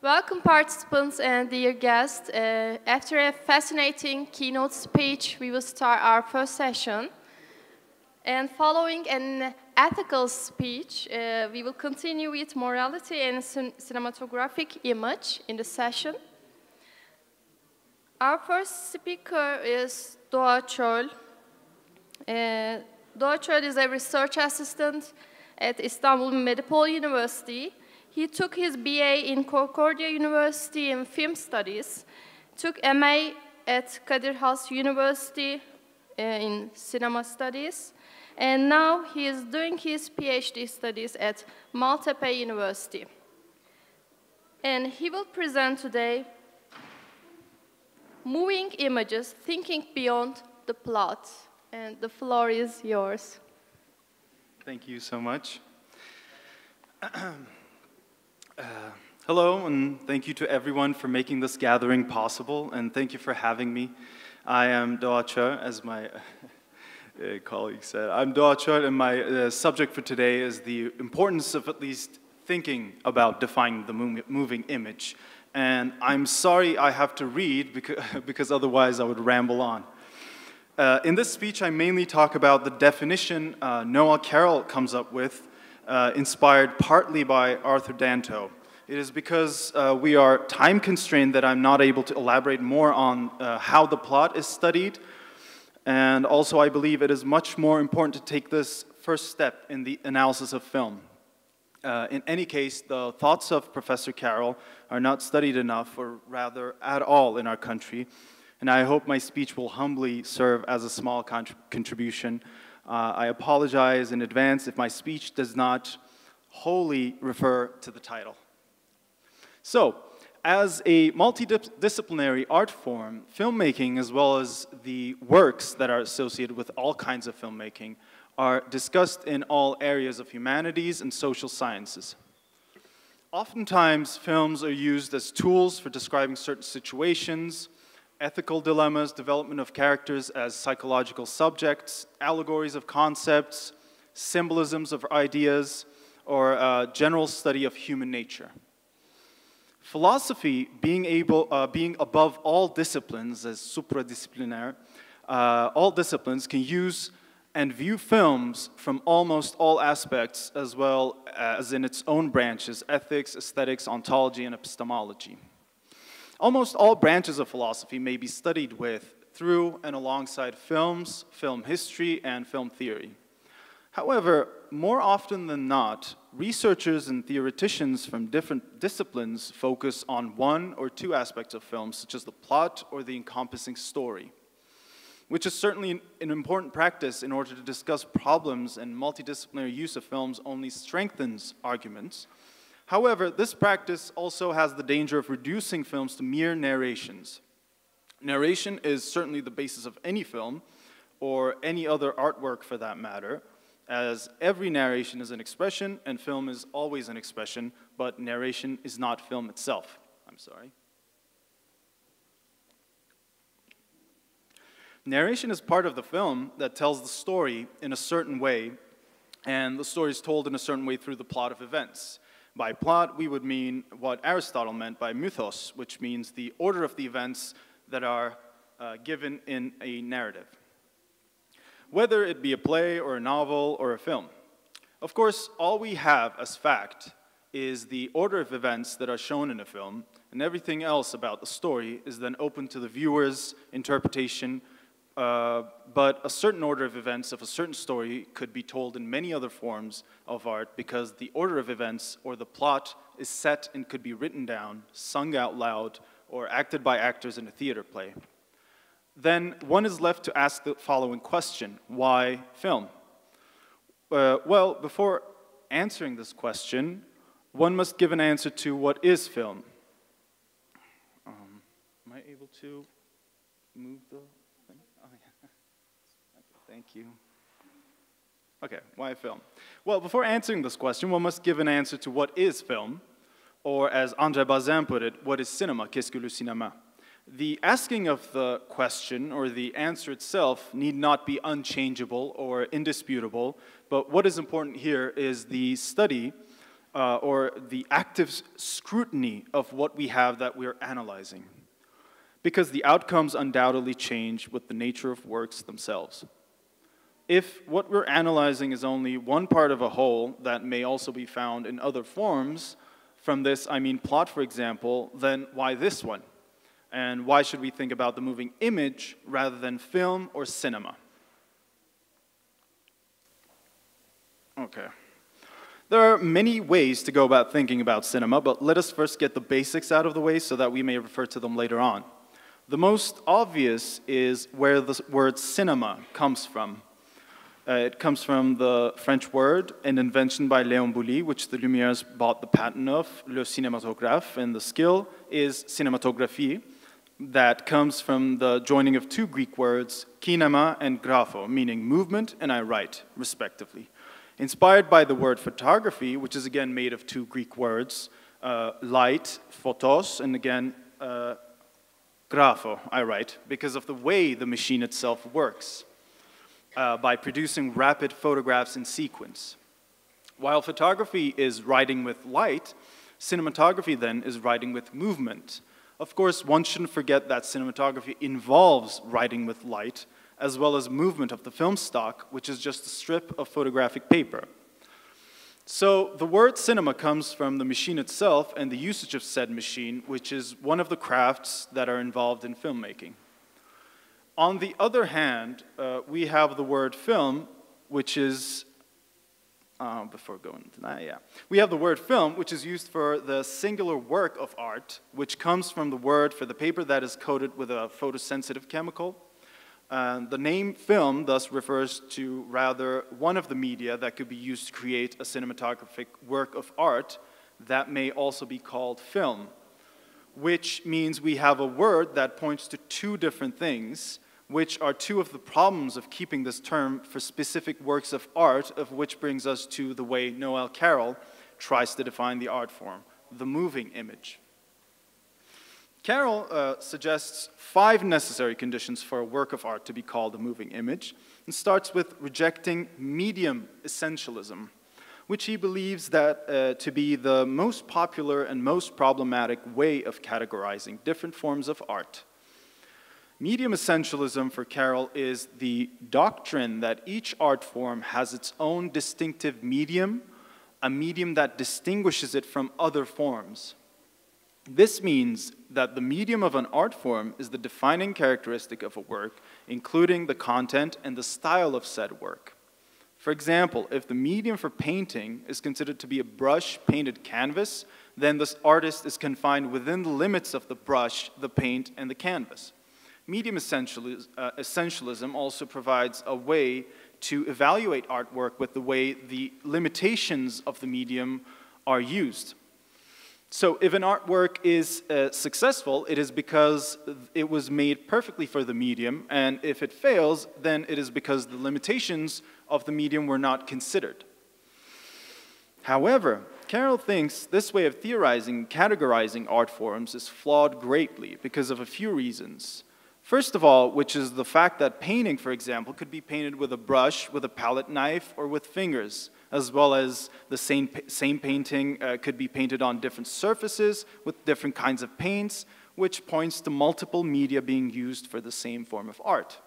Welcome participants and dear guests. After a fascinating keynote speech, we will start our first session. And following an ethical speech, we will continue with morality and cinematographic image in the session. Our first speaker is Doğa. Doğa is a research assistant at Istanbul Medipol University. He took his BA in Concordia University in Film Studies, took MA at Kadir Has University in Cinema Studies, and now he is doing his PhD studies at Maltepe University. And he will present today Moving Images, Thinking Beyond the Plot. And the floor is yours. Thank you so much. Hello, and thank you to everyone for making this gathering possible, and thank you for having me. I am Doğa, as my colleague said. I'm Doğa, and my subject for today is the importance of at least thinking about defining the moving image. And I'm sorry I have to read, because otherwise I would ramble on. In this speech, I mainly talk about the definition Noah Carroll comes up with, inspired partly by Arthur Danto. It is because we are time constrained that I'm not able to elaborate more on how the plot is studied. And also I believe it is much more important to take this first step in the analysis of film. In any case, the thoughts of Professor Carroll are not studied enough, or rather at all, in our country. And I hope my speech will humbly serve as a small contribution. I apologize in advance if my speech does not wholly refer to the title. So, as a multidisciplinary art form, filmmaking, as well as the works that are associated with all kinds of filmmaking, are discussed in all areas of humanities and social sciences. Oftentimes, films are used as tools for describing certain situations, ethical dilemmas, development of characters as psychological subjects, allegories of concepts, symbolisms of ideas, or a general study of human nature. Philosophy, being above all disciplines, as supradisciplinaire, all disciplines can use and view films from almost all aspects, as well as in its own branches: ethics, aesthetics, ontology, and epistemology. Almost all branches of philosophy may be studied with, through, and alongside films, film history, and film theory. However, more often than not, researchers and theoreticians from different disciplines focus on one or two aspects of film, such as the plot or the encompassing story, which is certainly an important practice in order to discuss problems, and multidisciplinary use of films only strengthens arguments. However, this practice also has the danger of reducing films to mere narrations. Narration is certainly the basis of any film, or any other artwork for that matter, as every narration is an expression, and film is always an expression, but narration is not film itself. I'm sorry. Narration is part of the film that tells the story in a certain way, and the story is told in a certain way through the plot of events. By plot, we would mean what Aristotle meant by mythos, which means the order of the events that are given in a narrative, whether it be a play or a novel or a film. Of course, all we have as fact is the order of events that are shown in a film, and everything else about the story is then open to the viewer's interpretation, but a certain order of events of a certain story could be told in many other forms of art, because the order of events or the plot is set and could be written down, sung out loud, or acted by actors in a theater play. Then one is left to ask the following question: why film? Well, before answering this question, one must give an answer to what is film. Am I able to move the thing? Oh, yeah. Okay, thank you. Okay, why film? Well, before answering this question, one must give an answer to what is film, or as André Bazin put it, what is cinema? Qu'est-ce que le cinéma? The asking of the question, or the answer itself, need not be unchangeable or indisputable, but what is important here is the study or the active scrutiny of what we have that we're analyzing, because the outcomes undoubtedly change with the nature of works themselves. If what we're analyzing is only one part of a whole that may also be found in other forms, from this I mean plot, for example, then why this one? And why should we think about the moving image rather than film or cinema? Okay. There are many ways to go about thinking about cinema, but let us first get the basics out of the way so that we may refer to them later on. The most obvious is where the word cinema comes from. It comes from the French word, an invention by Léon Bouly, which the Lumières bought the patent of, le cinématographe, and the skill is cinématographie. That comes from the joining of two Greek words, kinema and grapho, meaning movement and I write, respectively. Inspired by the word photography, which is again made of two Greek words, light, photos, and again, grapho, I write, because of the way the machine itself works, by producing rapid photographs in sequence. While photography is writing with light, cinematography then is writing with movement. Of course, one shouldn't forget that cinematography involves writing with light, as well as movement of the film stock, which is just a strip of photographic paper. So the word cinema comes from the machine itself and the usage of said machine, which is one of the crafts that are involved in filmmaking. On the other hand, we have the word film, which is, before going into that, yeah. We have the word film, which is used for the singular work of art, which comes from the word for the paper that is coated with a photosensitive chemical. The name film thus refers to rather one of the media that could be used to create a cinematographic work of art that may also be called film, which means we have a word that points to two different things, which are two of the problems of keeping this term for specific works of art, of which brings us to the way Noel Carroll tries to define the art form, the moving image. Carroll suggests 5 necessary conditions for a work of art to be called a moving image, and starts with rejecting medium essentialism, which he believes that to be the most popular and most problematic way of categorizing different forms of art. Medium essentialism for Carroll is the doctrine that each art form has its own distinctive medium, a medium that distinguishes it from other forms. This means that the medium of an art form is the defining characteristic of a work, including the content and the style of said work. For example, if the medium for painting is considered to be a brush-painted canvas, then this artist is confined within the limits of the brush, the paint, and the canvas. Medium essentialism also provides a way to evaluate artwork with the way the limitations of the medium are used. So if an artwork is successful, it is because it was made perfectly for the medium, and if it fails, then it is because the limitations of the medium were not considered. However, Carroll thinks this way of theorizing, categorizing art forms is flawed greatly because of a few reasons. First of all, which is the fact that painting, for example, could be painted with a brush, with a palette knife, or with fingers, as well as the same painting could be painted on different surfaces with different kinds of paints, which points to multiple media being used for the same form of art.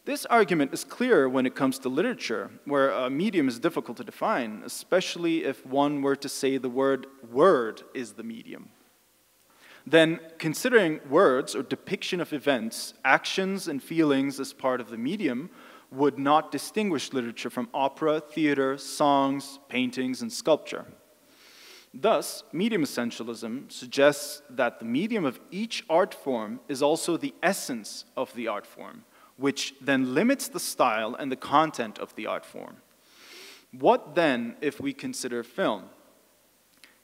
This argument is clearer when it comes to literature, where a medium is difficult to define, especially if one were to say the word is the medium. Then, considering words or depiction of events, actions, and feelings as part of the medium would not distinguish literature from opera, theater, songs, paintings, and sculpture. Thus, medium essentialism suggests that the medium of each art form is also the essence of the art form, which then limits the style and the content of the art form. What then if we consider film?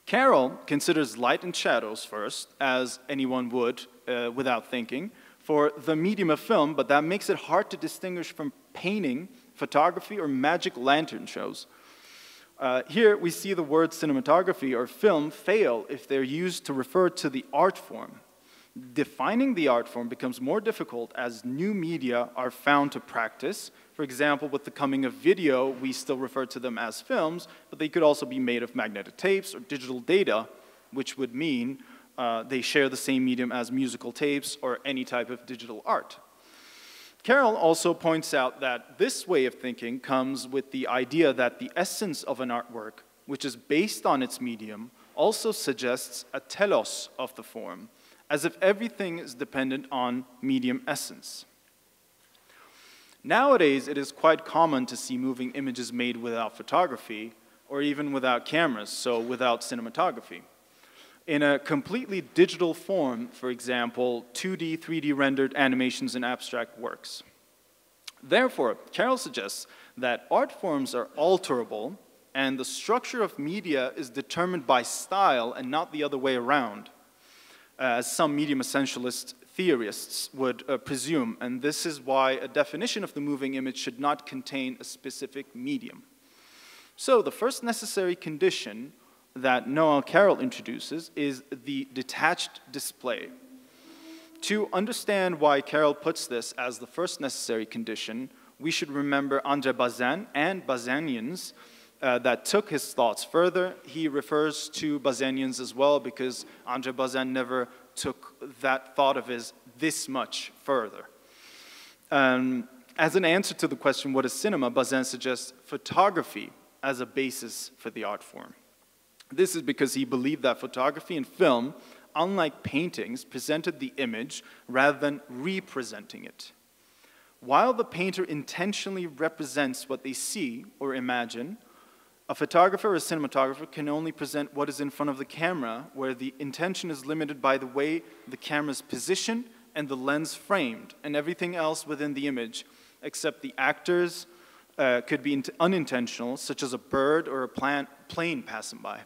Carroll considers light and shadows first, as anyone would without thinking, for the medium of film, but that makes it hard to distinguish from painting, photography, or magic lantern shows. Here we see the words cinematography or film fail if they're used to refer to the art form. Defining the art form becomes more difficult as new media are found to practice. For example, with the coming of video, we still refer to them as films, but they could also be made of magnetic tapes or digital data, which would mean they share the same medium as musical tapes or any type of digital art. Carroll also points out that this way of thinking comes with the idea that the essence of an artwork, which is based on its medium, also suggests a telos of the form, as if everything is dependent on medium essence. Nowadays, it is quite common to see moving images made without photography, or even without cameras, so without cinematography. In a completely digital form, for example, 2D, 3D rendered animations and abstract works. Therefore, Carroll suggests that art forms are alterable, and the structure of media is determined by style and not the other way around, as some medium essentialist theorists would presume, and this is why a definition of the moving image should not contain a specific medium. So the first necessary condition that Noel Carroll introduces is the detached display. To understand why Carroll puts this as the first necessary condition, we should remember André Bazin and Bazinians that took his thoughts further. He refers to Bazinians as well because André Bazin never took that thought of his this much further. As an answer to the question, what is cinema, Bazin suggests photography as a basis for the art form. This is because he believed that photography and film, unlike paintings, presented the image rather than representing it. While the painter intentionally represents what they see or imagine, a photographer or cinematographer can only present what is in front of the camera, where the intention is limited by the way the camera is positioned and the lens framed, and everything else within the image, except the actors, could be unintentional, such as a bird or a plane passing by.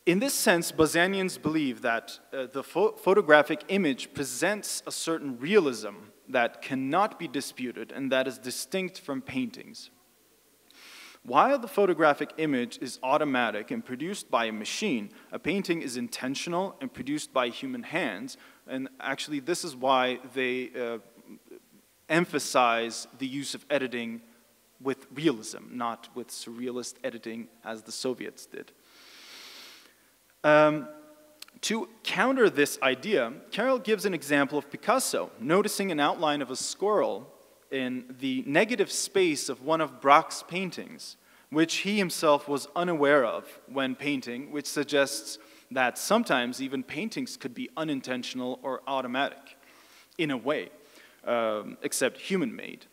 In this sense, Bazinians believe that the photographic image presents a certain realism that cannot be disputed and that is distinct from paintings. While the photographic image is automatic and produced by a machine, a painting is intentional and produced by human hands, and actually this is why they emphasize the use of editing with realism, not with surrealist editing as the Soviets did. To counter this idea, Carroll gives an example of Picasso noticing an outline of a squirrel in the negative space of one of Braque's paintings, which he himself was unaware of when painting, which suggests that sometimes even paintings could be unintentional or automatic, in a way, except human-made.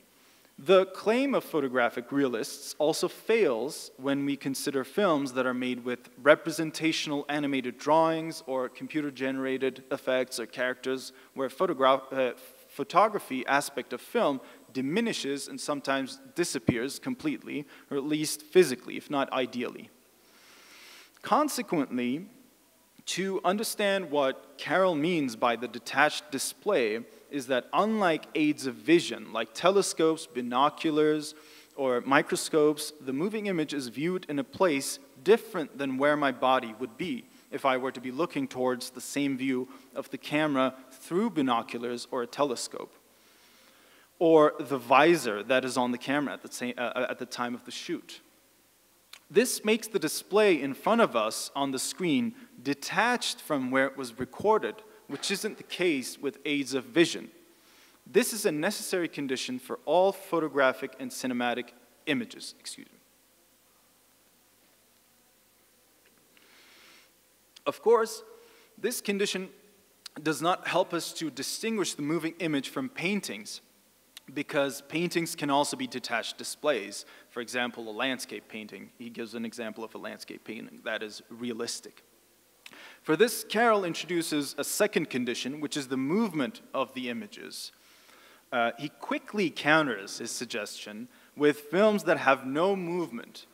The claim of photographic realists also fails when we consider films that are made with representational animated drawings or computer-generated effects or characters where photography aspect of film diminishes and sometimes disappears completely, or at least physically, if not ideally. Consequently, to understand what Carroll means by the detached display is that unlike aids of vision, like telescopes, binoculars, or microscopes, the moving image is viewed in a place different than where my body would be if I were to be looking towards the same view of the camera through binoculars or a telescope, or the visor that is on the camera at the time of the shoot. This makes the display in front of us on the screen detached from where it was recorded, which isn't the case with aids of vision. This is a necessary condition for all photographic and cinematic images. Of course, this condition does not help us to distinguish the moving image from paintings, because paintings can also be detached displays. For example, a landscape painting. He gives an example of a landscape painting that is realistic. For this, Carroll introduces a second condition, which is the movement of the images. He quickly counters his suggestion with films that have no movement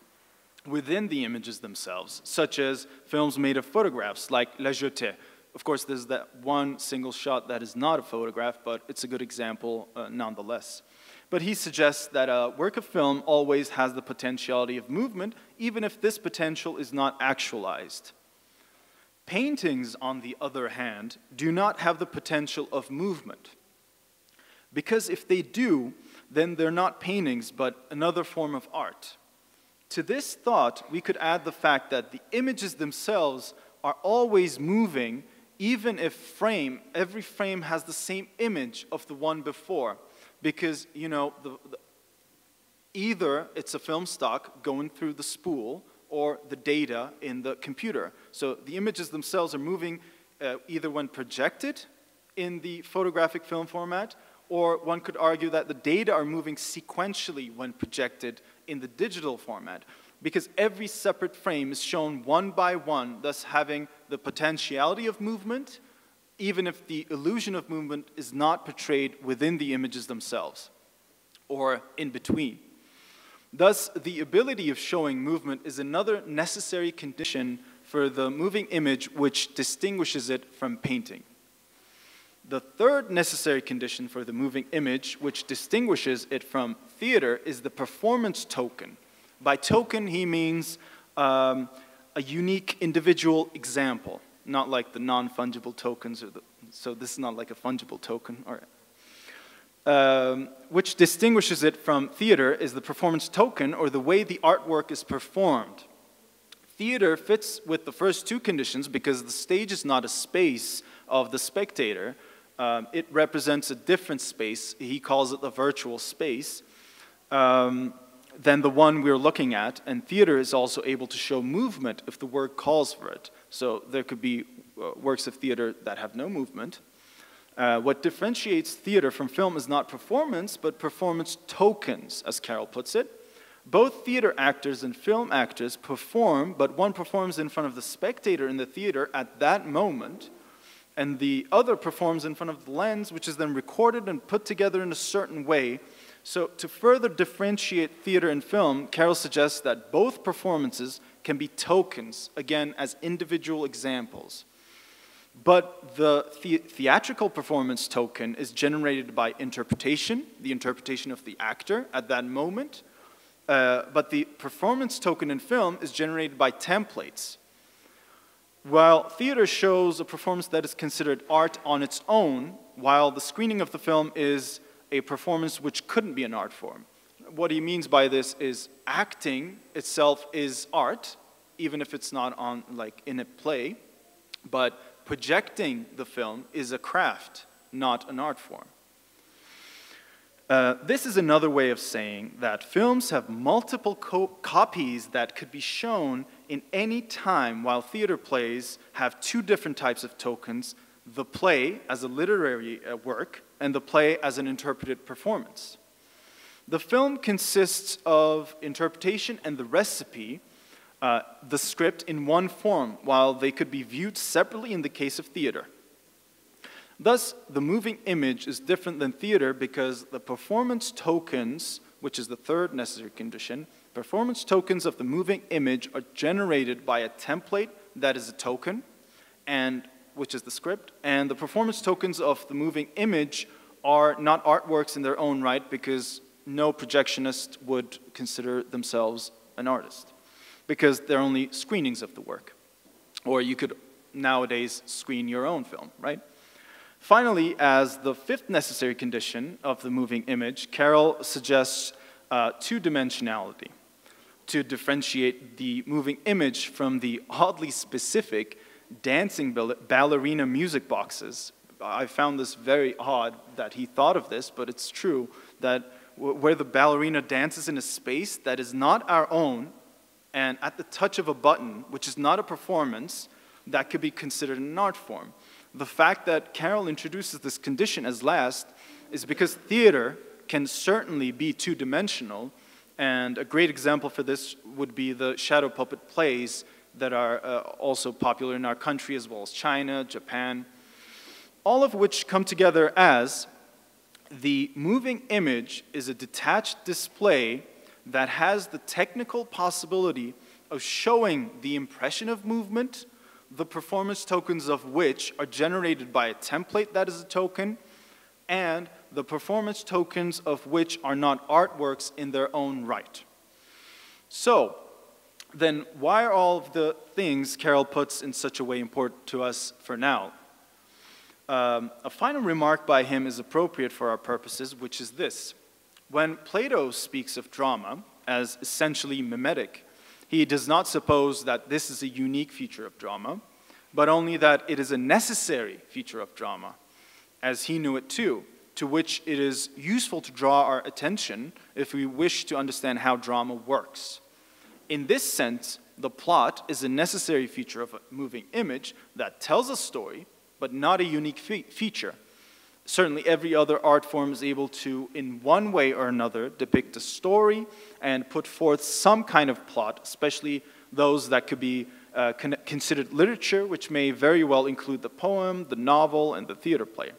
within the images themselves, such as films made of photographs, like La Jetée. Of course, there's that one single shot that is not a photograph, but it's a good example nonetheless. But he suggests that a work of film always has the potentiality of movement, even if this potential is not actualized. Paintings, on the other hand, do not have the potential of movement. Because if they do, then they're not paintings, but another form of art. To this thought, we could add the fact that the images themselves are always moving, even if every frame has the same image of the one before. Because, you know, either it's a film stock going through the spool, or the data in the computer. So the images themselves are moving either when projected in the photographic film format, or one could argue that the data are moving sequentially when projected in the digital format, because every separate frame is shown one by one, thus having the potentiality of movement, even if the illusion of movement is not portrayed within the images themselves, or in between. Thus, the ability of showing movement is another necessary condition for the moving image which distinguishes it from painting. The third necessary condition for the moving image which distinguishes it from theater is the performance token. By token, he means a unique individual example, not like the non-fungible tokens, so this is not like a fungible token. All right. Which distinguishes it from theater is the performance token, or the way the artwork is performed. Theater fits with the first two conditions because the stage is not a space of the spectator. It represents a different space. He calls it the virtual space than the one we're looking at. And theater is also able to show movement if the work calls for it. So there could be works of theater that have no movement. What differentiates theater from film is not performance, but performance tokens, as Carroll puts it. Both theater actors and film actors perform, but one performs in front of the spectator in the theater at that moment, and the other performs in front of the lens, which is then recorded and put together in a certain way. So to further differentiate theater and film, Carroll suggests that both performances can be tokens, again, as individual examples. But the theatrical performance token is generated by interpretation, the interpretation of the actor at that moment. But the performance token in film is generated by templates. While theater shows a performance that is considered art on its own, while the screening of the film is a performance which couldn't be an art form. What he means by this is acting itself is art, even if it's not on, like, in a play, but projecting the film is a craft, not an art form. This is another way of saying that films have multiple copies that could be shown in any time, while theater plays have two different types of tokens, the play as a literary work and the play as an interpreted performance. The film consists of interpretation and the recipe, the script in one form, while they could be viewed separately in the case of theater. Thus, the moving image is different than theater because the performance tokens, which is the third necessary condition, performance tokens of the moving image are generated by a template that is a token, and which is the script, and the performance tokens of the moving image are not artworks in their own right because no projectionist would consider themselves an artist, because they're only screenings of the work. Or you could nowadays screen your own film, right? Finally, as the fifth necessary condition of the moving image, Carroll suggests two-dimensionality to differentiate the moving image from the oddly specific dancing ballerina music boxes. I found this very odd that he thought of this, but it's true that where the ballerina dances in a space that is not our own, and at the touch of a button, which is not a performance, that could be considered an art form. The fact that Carroll introduces this condition as last is because theater can certainly be two-dimensional, and a great example for this would be the shadow puppet plays that are also popular in our country, as well as China, Japan, all of which come together as the moving image is a detached display that has the technical possibility of showing the impression of movement, the performance tokens of which are generated by a template that is a token, and the performance tokens of which are not artworks in their own right. So, then why are all of the things Carroll puts in such a way important to us for now? A final remark by him is appropriate for our purposes, which is this. When Plato speaks of drama as essentially mimetic, he does not suppose that this is a unique feature of drama, but only that it is a necessary feature of drama, as he knew it too, to which it is useful to draw our attention if we wish to understand how drama works. In this sense, the plot is a necessary feature of a moving image that tells a story, but not a unique feature. Certainly every other art form is able to, in one way or another, depict a story and put forth some kind of plot, especially those that could be considered literature, which may very well include the poem, the novel, and the theater play.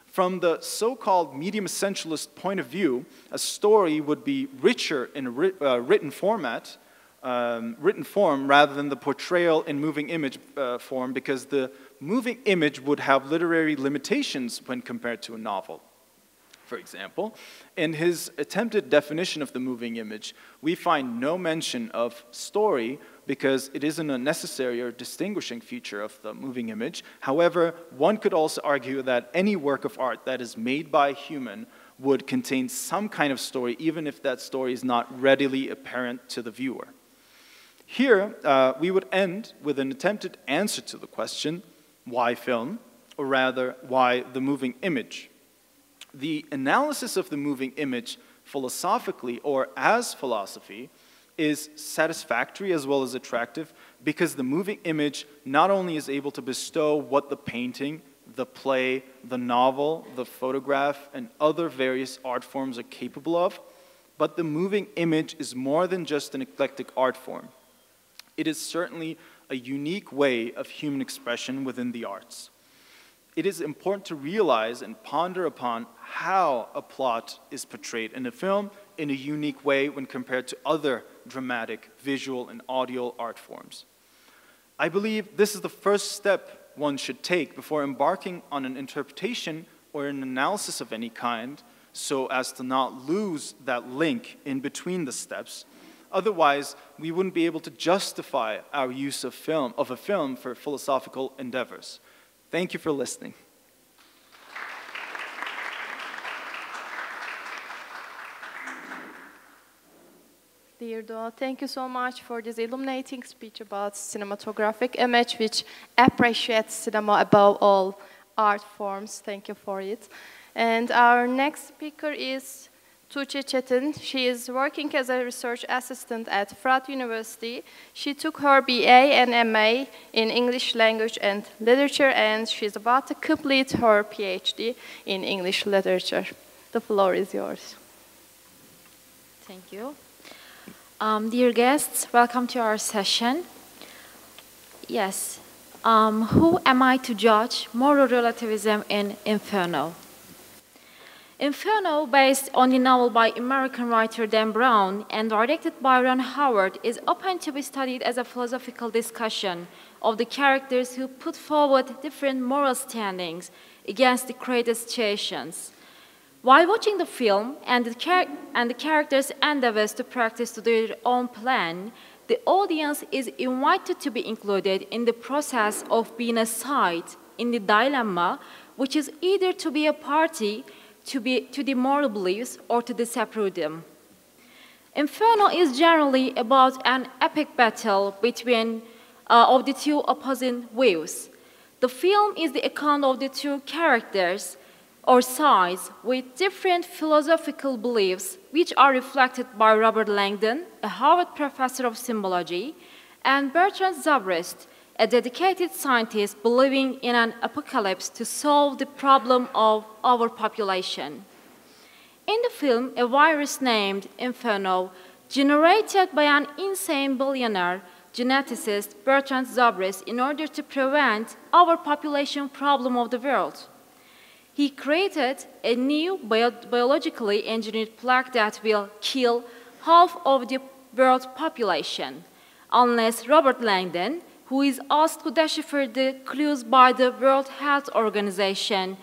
From the so-called medium essentialist point of view, a story would be richer in written form rather than the portrayal in moving image form, because the moving image would have literary limitations when compared to a novel. For example, in his attempted definition of the moving image, we find no mention of story because it isn't a necessary or distinguishing feature of the moving image. However, one could also argue that any work of art that is made by a human would contain some kind of story, even if that story is not readily apparent to the viewer. Here, we would end with an attempted answer to the question, why film? Or rather, why the moving image? The analysis of the moving image philosophically or as philosophy is satisfactory as well as attractive because the moving image not only is able to bestow what the painting, the play, the novel, the photograph, and other various art forms are capable of, but the moving image is more than just an eclectic art form. It is certainly a unique way of human expression within the arts. It is important to realize and ponder upon how a plot is portrayed in a film in a unique way when compared to other dramatic, visual, and audio art forms. I believe this is the first step one should take before embarking on an interpretation or an analysis of any kind, so as to not lose that link in between the steps. Otherwise, we wouldn't be able to justify our use of a film for philosophical endeavors. Thank you for listening. Dear Doğa, thank you so much for this illuminating speech about cinematographic image, which appreciates cinema above all art forms. Thank you for it. And our next speaker is Tuğçe Çetin. She is working as a research assistant at Fırat University. She took her BA and MA in English language and literature, and she's about to complete her PhD in English literature. The floor is yours. Thank you. Dear guests, welcome to our session. Yes, who am I to judge moral relativism in Inferno? Inferno, based on the novel by American writer Dan Brown and directed by Ron Howard, is open to be studied as a philosophical discussion of the characters who put forward different moral standings against the created situations. While watching the film and the characters' endeavors to practice to their own plan, the audience is invited to be included in the process of being a side in the dilemma, which is either to be a party to the moral beliefs or to disapprove them. Inferno is generally about an epic battle between of the two opposing views. The film is the account of the two characters or sides with different philosophical beliefs, which are reflected by Robert Langdon, a Harvard professor of symbology, and Bertrand Zabrist, a dedicated scientist believing in an apocalypse to solve the problem of our population. In the film, a virus named Inferno, generated by an insane billionaire geneticist Bertrand Zabrist in order to prevent our population problem of the world. He created a new biologically engineered plague that will kill half of the world population, unless Robert Langdon, who is asked to decipher the clues by the World Health Organization,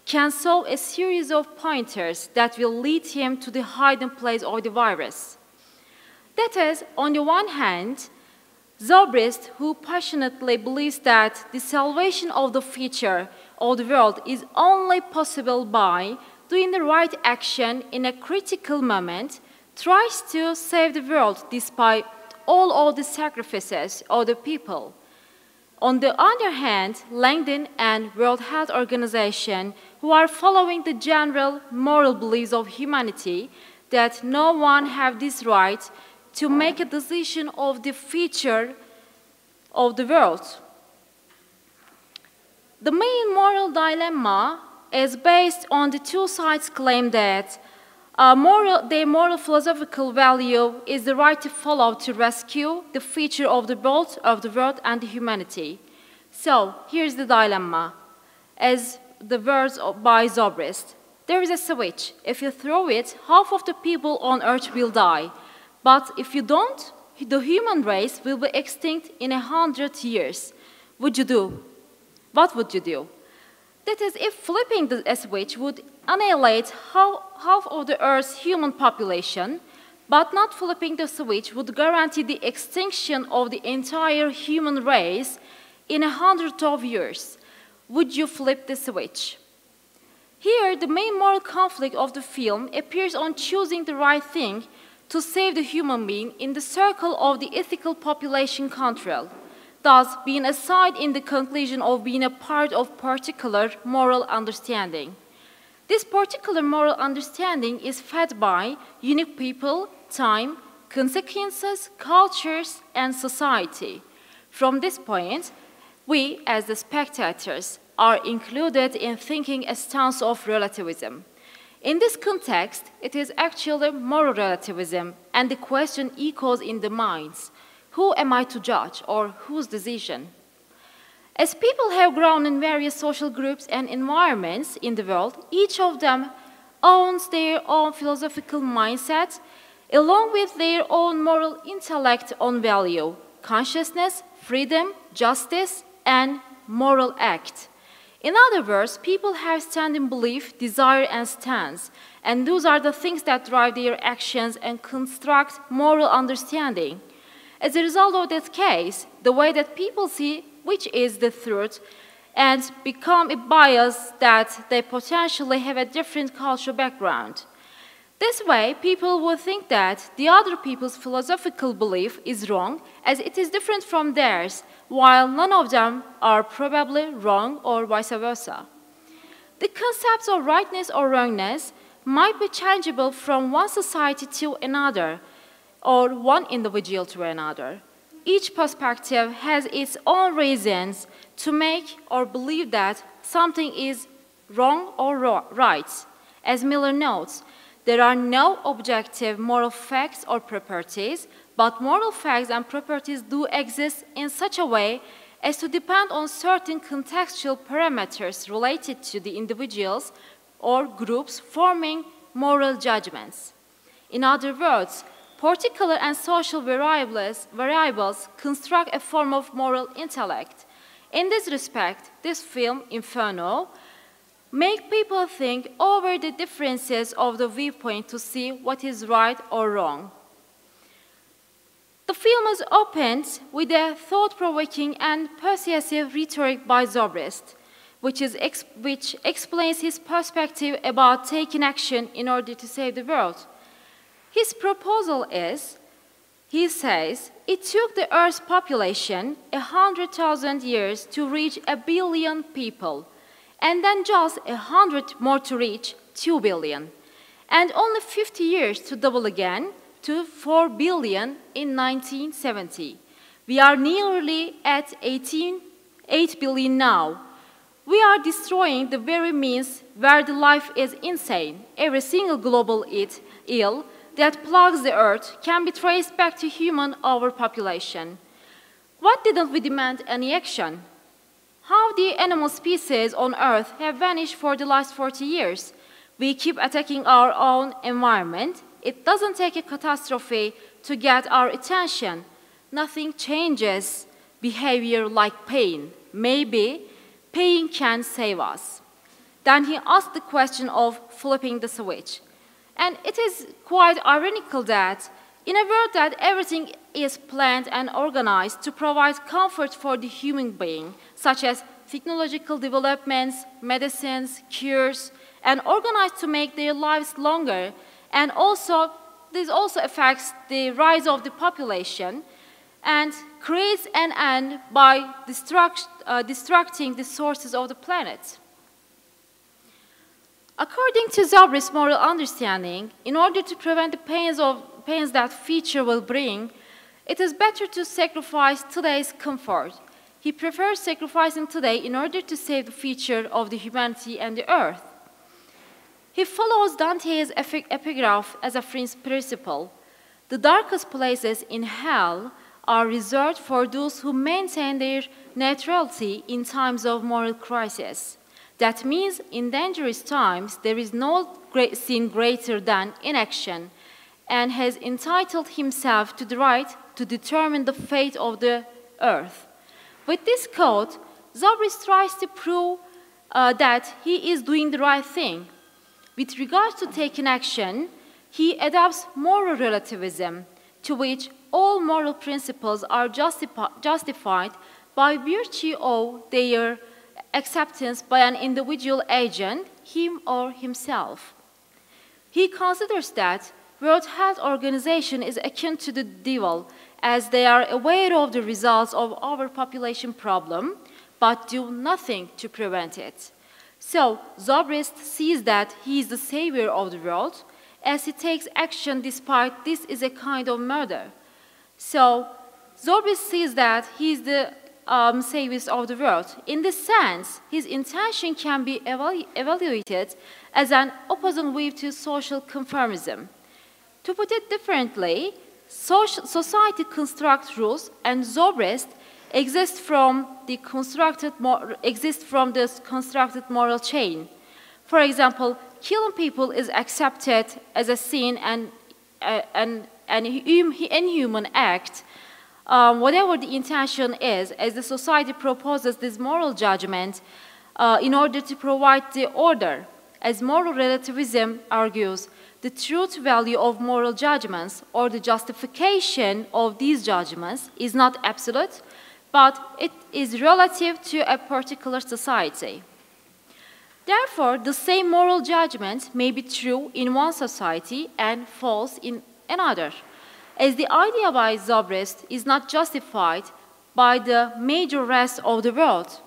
can solve a series of pointers that will lead him to the hiding place of the virus. That is, on the one hand, Zobrist, who passionately believes that the salvation of the future of the world is only possible by doing the right action in a critical moment, tries to save the world despite all of the sacrifices of the people. On the other hand, Langdon and World Health Organization, who are following the general moral beliefs of humanity that no one has this right to make a decision of the future of the world. The main moral dilemma is based on the two sides' claim that their moral philosophical value is the right to follow to rescue the future of the world and the humanity. So here's the dilemma, as the words by Zobrist. There is a switch. If you throw it, half of the people on Earth will die. But if you don't, the human race will be extinct in 100 years. Would you do? What would you do? That is, if flipping the switch would annihilate half of the Earth's human population, but not flipping the switch would guarantee the extinction of the entire human race in 100 years. Would you flip the switch? Here, the main moral conflict of the film appears on choosing the right thing to save the human being in the circle of the ethical population control, thus being a side in the conclusion of being a part of particular moral understanding. This particular moral understanding is fed by unique people, time, consequences, cultures, and society. From this point, we, as the spectators, are included in thinking a stance of relativism. In this context, it is actually moral relativism, and the question echoes in the minds: who am I to judge, or whose decision? As people have grown in various social groups and environments in the world, each of them owns their own philosophical mindset, along with their own moral intellect on value, consciousness, freedom, justice, and moral act. In other words, people have standing belief, desire, and stance, and those are the things that drive their actions and construct moral understanding. As a result of that case, the way that people see which is the truth and become a bias that they potentially have a different cultural background. This way, people will think that the other people's philosophical belief is wrong as it is different from theirs, while none of them are probably wrong or vice versa. The concepts of rightness or wrongness might be changeable from one society to another, or one individual to another. Each perspective has its own reasons to make or believe that something is wrong or right. As Miller notes, there are no objective moral facts or properties, but moral facts and properties do exist in such a way as to depend on certain contextual parameters related to the individuals or groups forming moral judgments. In other words, particular and social variables construct a form of moral intellect. In this respect, this film, Inferno, makes people think over the differences of the viewpoint to see what is right or wrong. The film is opened with a thought-provoking and persuasive rhetoric by Zobrist, which explains his perspective about taking action in order to save the world. His proposal is, he says, it took the Earth's population 100,000 years to reach 1 billion people, and then just 100 more to reach 2 billion, and only 50 years to double again to 4 billion in 1970. We are nearly at 8 billion now. We are destroying the very means where the life is insane. Every single global ill that plagues the Earth can be traced back to human overpopulation. What didn't we demand any action? How the animal species on Earth have vanished for the last 40 years? We keep attacking our own environment. It doesn't take a catastrophe to get our attention. Nothing changes behavior like pain. Maybe pain can save us. Then he asked the question of flipping the switch. And it is quite ironical that In a world that everything is planned and organized to provide comfort for the human being, such as technological developments, medicines, cures, and organized to make their lives longer, and also this also affects the rise of the population and creates an end by destructing the sources of the planet. According to Zobrist's moral understanding, in order to prevent the pains that future will bring, it is better to sacrifice today's comfort. He prefers sacrificing today in order to save the future of the humanity and the earth. He follows Dante's epigraph as a principle. The darkest places in hell are reserved for those who maintain their neutrality in times of moral crisis. That means in dangerous times there is no sin greater than inaction, and has entitled himself to the right to determine the fate of the earth. With this quote, Zobrist tries to prove that he is doing the right thing. With regards to taking action, he adopts moral relativism, to which all moral principles are justified by virtue of their acceptance by an individual agent, him or himself. He considers that World Health Organization is akin to the devil, as they are aware of the results of overpopulation problem, but do nothing to prevent it. So, Zobrist sees that he is the savior of the world, as he takes action despite this is a kind of murder. So, Zobrist sees that he is the savior of the world. In this sense, his intention can be evaluated as an opposing view to social conformism. To put it differently, society constructs rules, and Zobrist exists from this constructed moral chain. For example, killing people is accepted as a sin and an inhuman act, whatever the intention is, as the society proposes this moral judgment in order to provide the order. As moral relativism argues, the truth value of moral judgments or the justification of these judgments is not absolute, but it is relative to a particular society. Therefore, the same moral judgment may be true in one society and false in another, as the idea by Zobrist is not justified by the major rest of the world.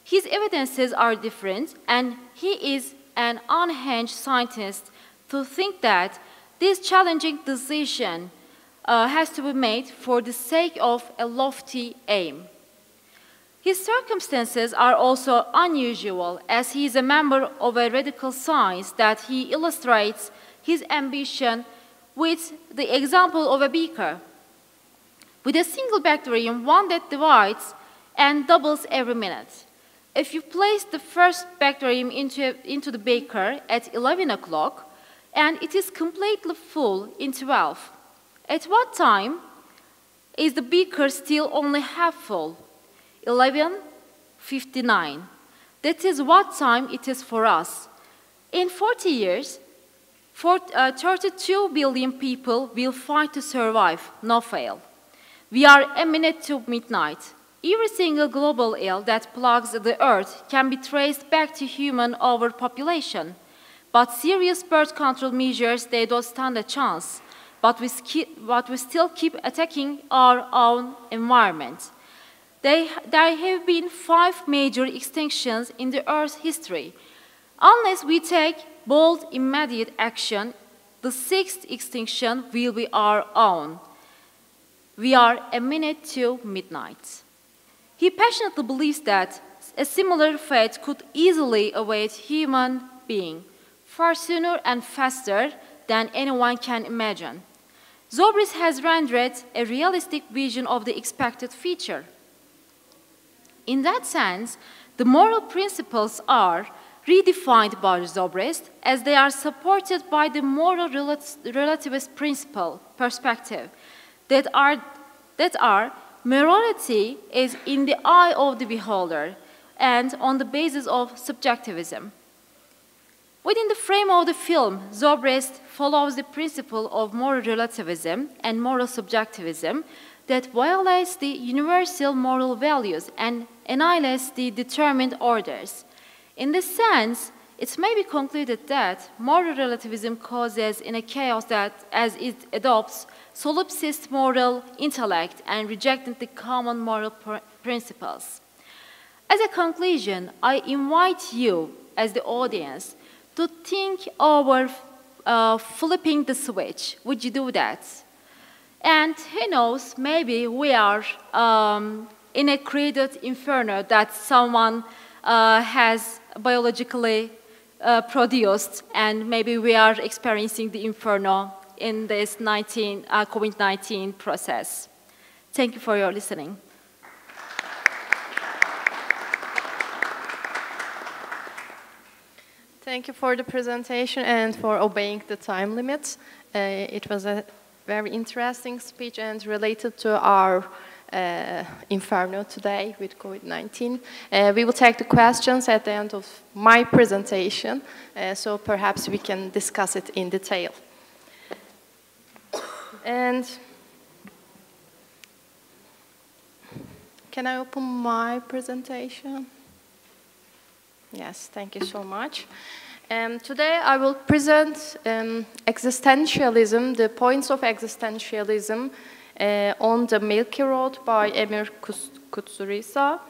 His evidences are different, and he is an unhinged scientist to think that this challenging decision has to be made for the sake of a lofty aim. His circumstances are also unusual, as he is a member of a radical science that he illustrates his ambition with the example of a beaker. With a single bacterium, one that divides and doubles every minute. If you place the first bacterium into the beaker at 11 o'clock, and it is completely full in 12, at what time is the beaker still only half full? 11:59. That is what time it is for us. In 40 years, 32 billion people will fight to survive, no fail. We are a minute to midnight. Every single global ill that plagues the earth can be traced back to human overpopulation. But serious birth control measures, they don't stand a chance. But we still keep attacking our own environment. There have been 5 major extinctions in the Earth's history. Unless we take bold, immediate action, the 6th extinction will be our own. We are a minute to midnight. He passionately believes that a similar fate could easily await human being, far sooner and faster than anyone can imagine. Zobrist has rendered a realistic vision of the expected future. In that sense, the moral principles are redefined by Zobrist as they are supported by the moral relativist perspective that are morality is in the eye of the beholder and on the basis of subjectivism. Within the frame of the film, Zobrist follows the principle of moral relativism and moral subjectivism that violates the universal moral values and annihilates the determined orders. In this sense, it may be concluded that moral relativism causes in a chaos that, as it adopts solipsist moral intellect and rejecting the common moral principles. As a conclusion, I invite you, as the audience, to think over flipping the switch. Would you do that? And who knows, maybe we are in a created inferno that someone has biologically produced, and maybe we are experiencing the inferno in this COVID-19 process. Thank you for your listening. Thank you for the presentation and for obeying the time limits. It was a very interesting speech and related to our Inferno today with COVID-19. We will take the questions at the end of my presentation, so perhaps we can discuss it in detail. And can I open my presentation? Yes, thank you so much. Today I will present existentialism, the points of existentialism on the Milky Road by Emir Kusturica.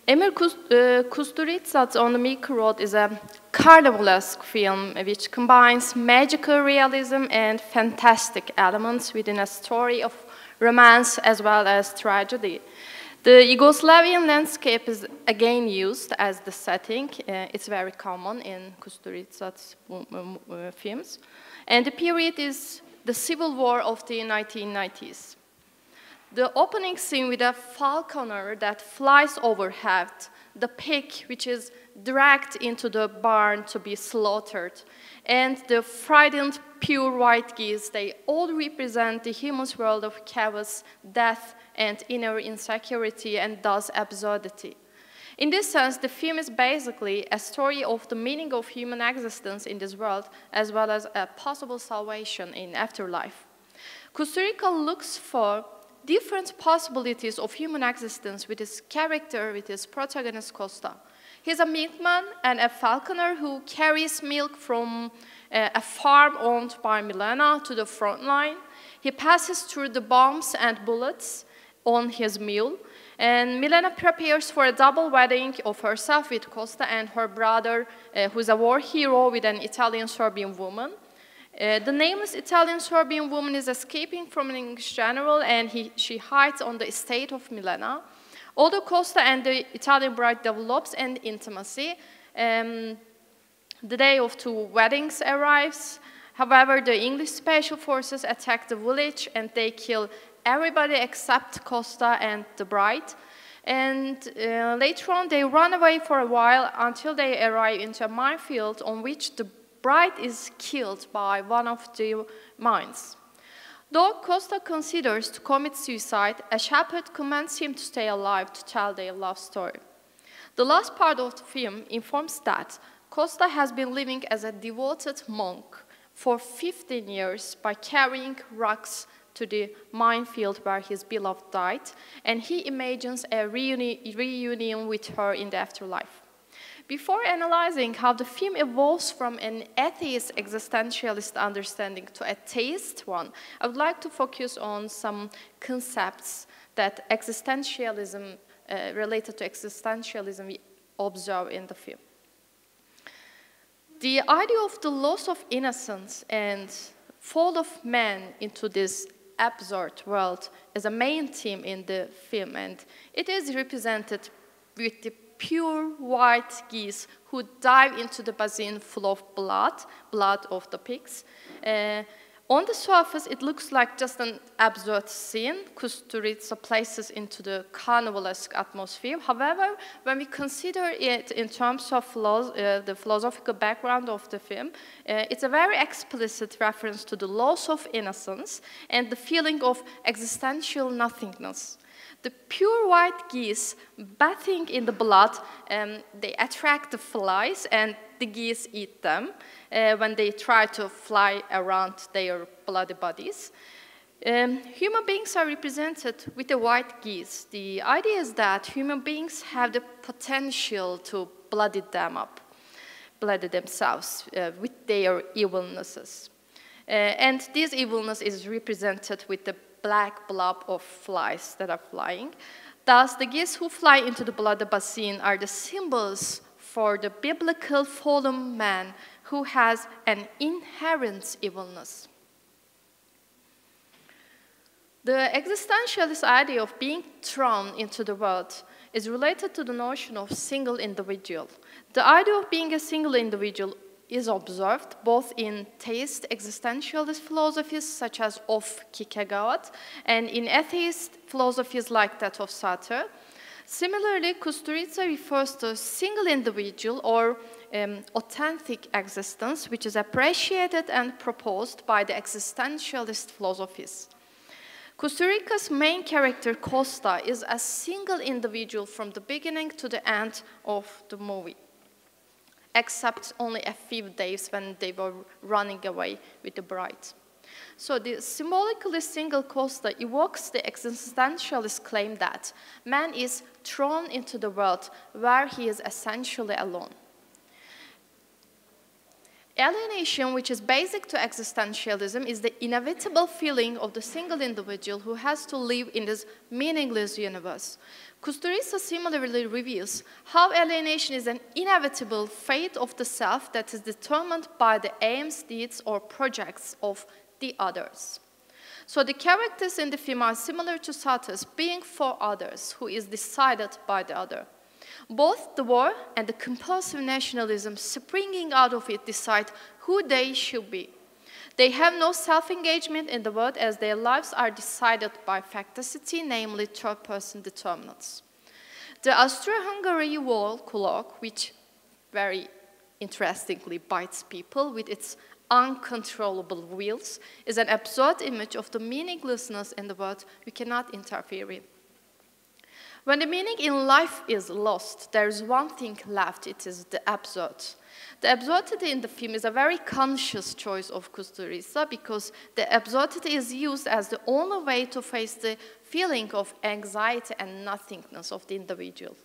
Emir Kusturica's On the Milky Road is a carnivalesque film which combines magical realism and fantastic elements within a story of romance as well as tragedy. The Yugoslavian landscape is again used as the setting. It's very common in Kusturica's films. And the period is the Civil War of the 1990s. The opening scene with a falconer that flies overhead, the pig which is dragged into the barn to be slaughtered, and the frightened pure white geese, they all represent the human's world of chaos, death, and inner insecurity, and thus absurdity. In this sense, the film is basically a story of the meaning of human existence in this world, as well as a possible salvation in afterlife. Kusturica looks for different possibilities of human existence with his character, with his protagonist Costa. He's a milkman and a falconer who carries milk from a farm owned by Milena to the front line. He passes through the bombs and bullets on his mule, and Milena prepares for a double wedding of herself with Costa and her brother, who is a war hero with an Italian-Serbian woman. The nameless Italian-Serbian woman is escaping from an English general, and she hides on the estate of Milena. Although Costa and the Italian bride develops an intimacy, the day of two weddings arrives. However, the English special forces attack the village and they kill everybody except Costa and the bride. And later on, they run away for a while until they arrive into a minefield on which the bride is killed by one of the mines. Though Costa considers to commit suicide, a shepherd commands him to stay alive to tell their love story. The last part of the film informs that Costa has been living as a devoted monk for 15 years by carrying rocks to the minefield where his beloved died, and he imagines a reunion with her in the afterlife. Before analyzing how the film evolves from an atheist existentialist understanding to a theist one, I would like to focus on some concepts that existentialism, related to existentialism, we observe in the film. The idea of the loss of innocence and fall of man into this absurd world is a main theme in the film, and it is represented with the pure white geese who dive into the basin full of blood of the pigs. On the surface, it looks like just an absurd scene. Kusturica places into the carnivalesque atmosphere. However, when we consider it in terms of the philosophical background of the film, it's a very explicit reference to the loss of innocence and the feeling of existential nothingness. The pure white geese bathing in the blood, they attract the flies and the geese eat them when they try to fly around their bloody bodies. Human beings are represented with the white geese. The idea is that human beings have the potential to bloody themselves with their evilnesses. And this evilness is represented with the black blob of flies that are flying. Thus, the geese who fly into the bloody basin are the symbols for the biblical fallen man who has an inherent evilness. The existentialist idea of being thrown into the world is related to the notion of single individual. The idea of being a single individual is observed both in theist existentialist philosophies such as of Kierkegaard and in atheist philosophies like that of Sartre. Similarly, Kusturica refers to single individual or authentic existence, which is appreciated and proposed by the existentialist philosophies. Kusturica's main character, Costa, is a single individual from the beginning to the end of the movie, except only a few days when they were running away with the bride. So the symbolically single Costa evokes the existentialist claim that man is thrown into the world where he is essentially alone. Alienation, which is basic to existentialism, is the inevitable feeling of the single individual who has to live in this meaningless universe. Kusturica similarly reveals how alienation is an inevitable fate of the self that is determined by the aims, deeds, or projects of the others. So the characters in the film are similar to Sartre's being for others, who is decided by the other. Both the war and the compulsive nationalism springing out of it decide who they should be. They have no self-engagement in the world as their lives are decided by facticity, namely third-person determinants. The Austro-Hungary wall clock, which very interestingly bites people with its uncontrollable wheels, is an absurd image of the meaninglessness in the world we cannot interfere in. When the meaning in life is lost, there is one thing left, it is the absurd. The absurdity in the film is a very conscious choice of Kusturica because the absurdity is used as the only way to face the feeling of anxiety and nothingness of the individual.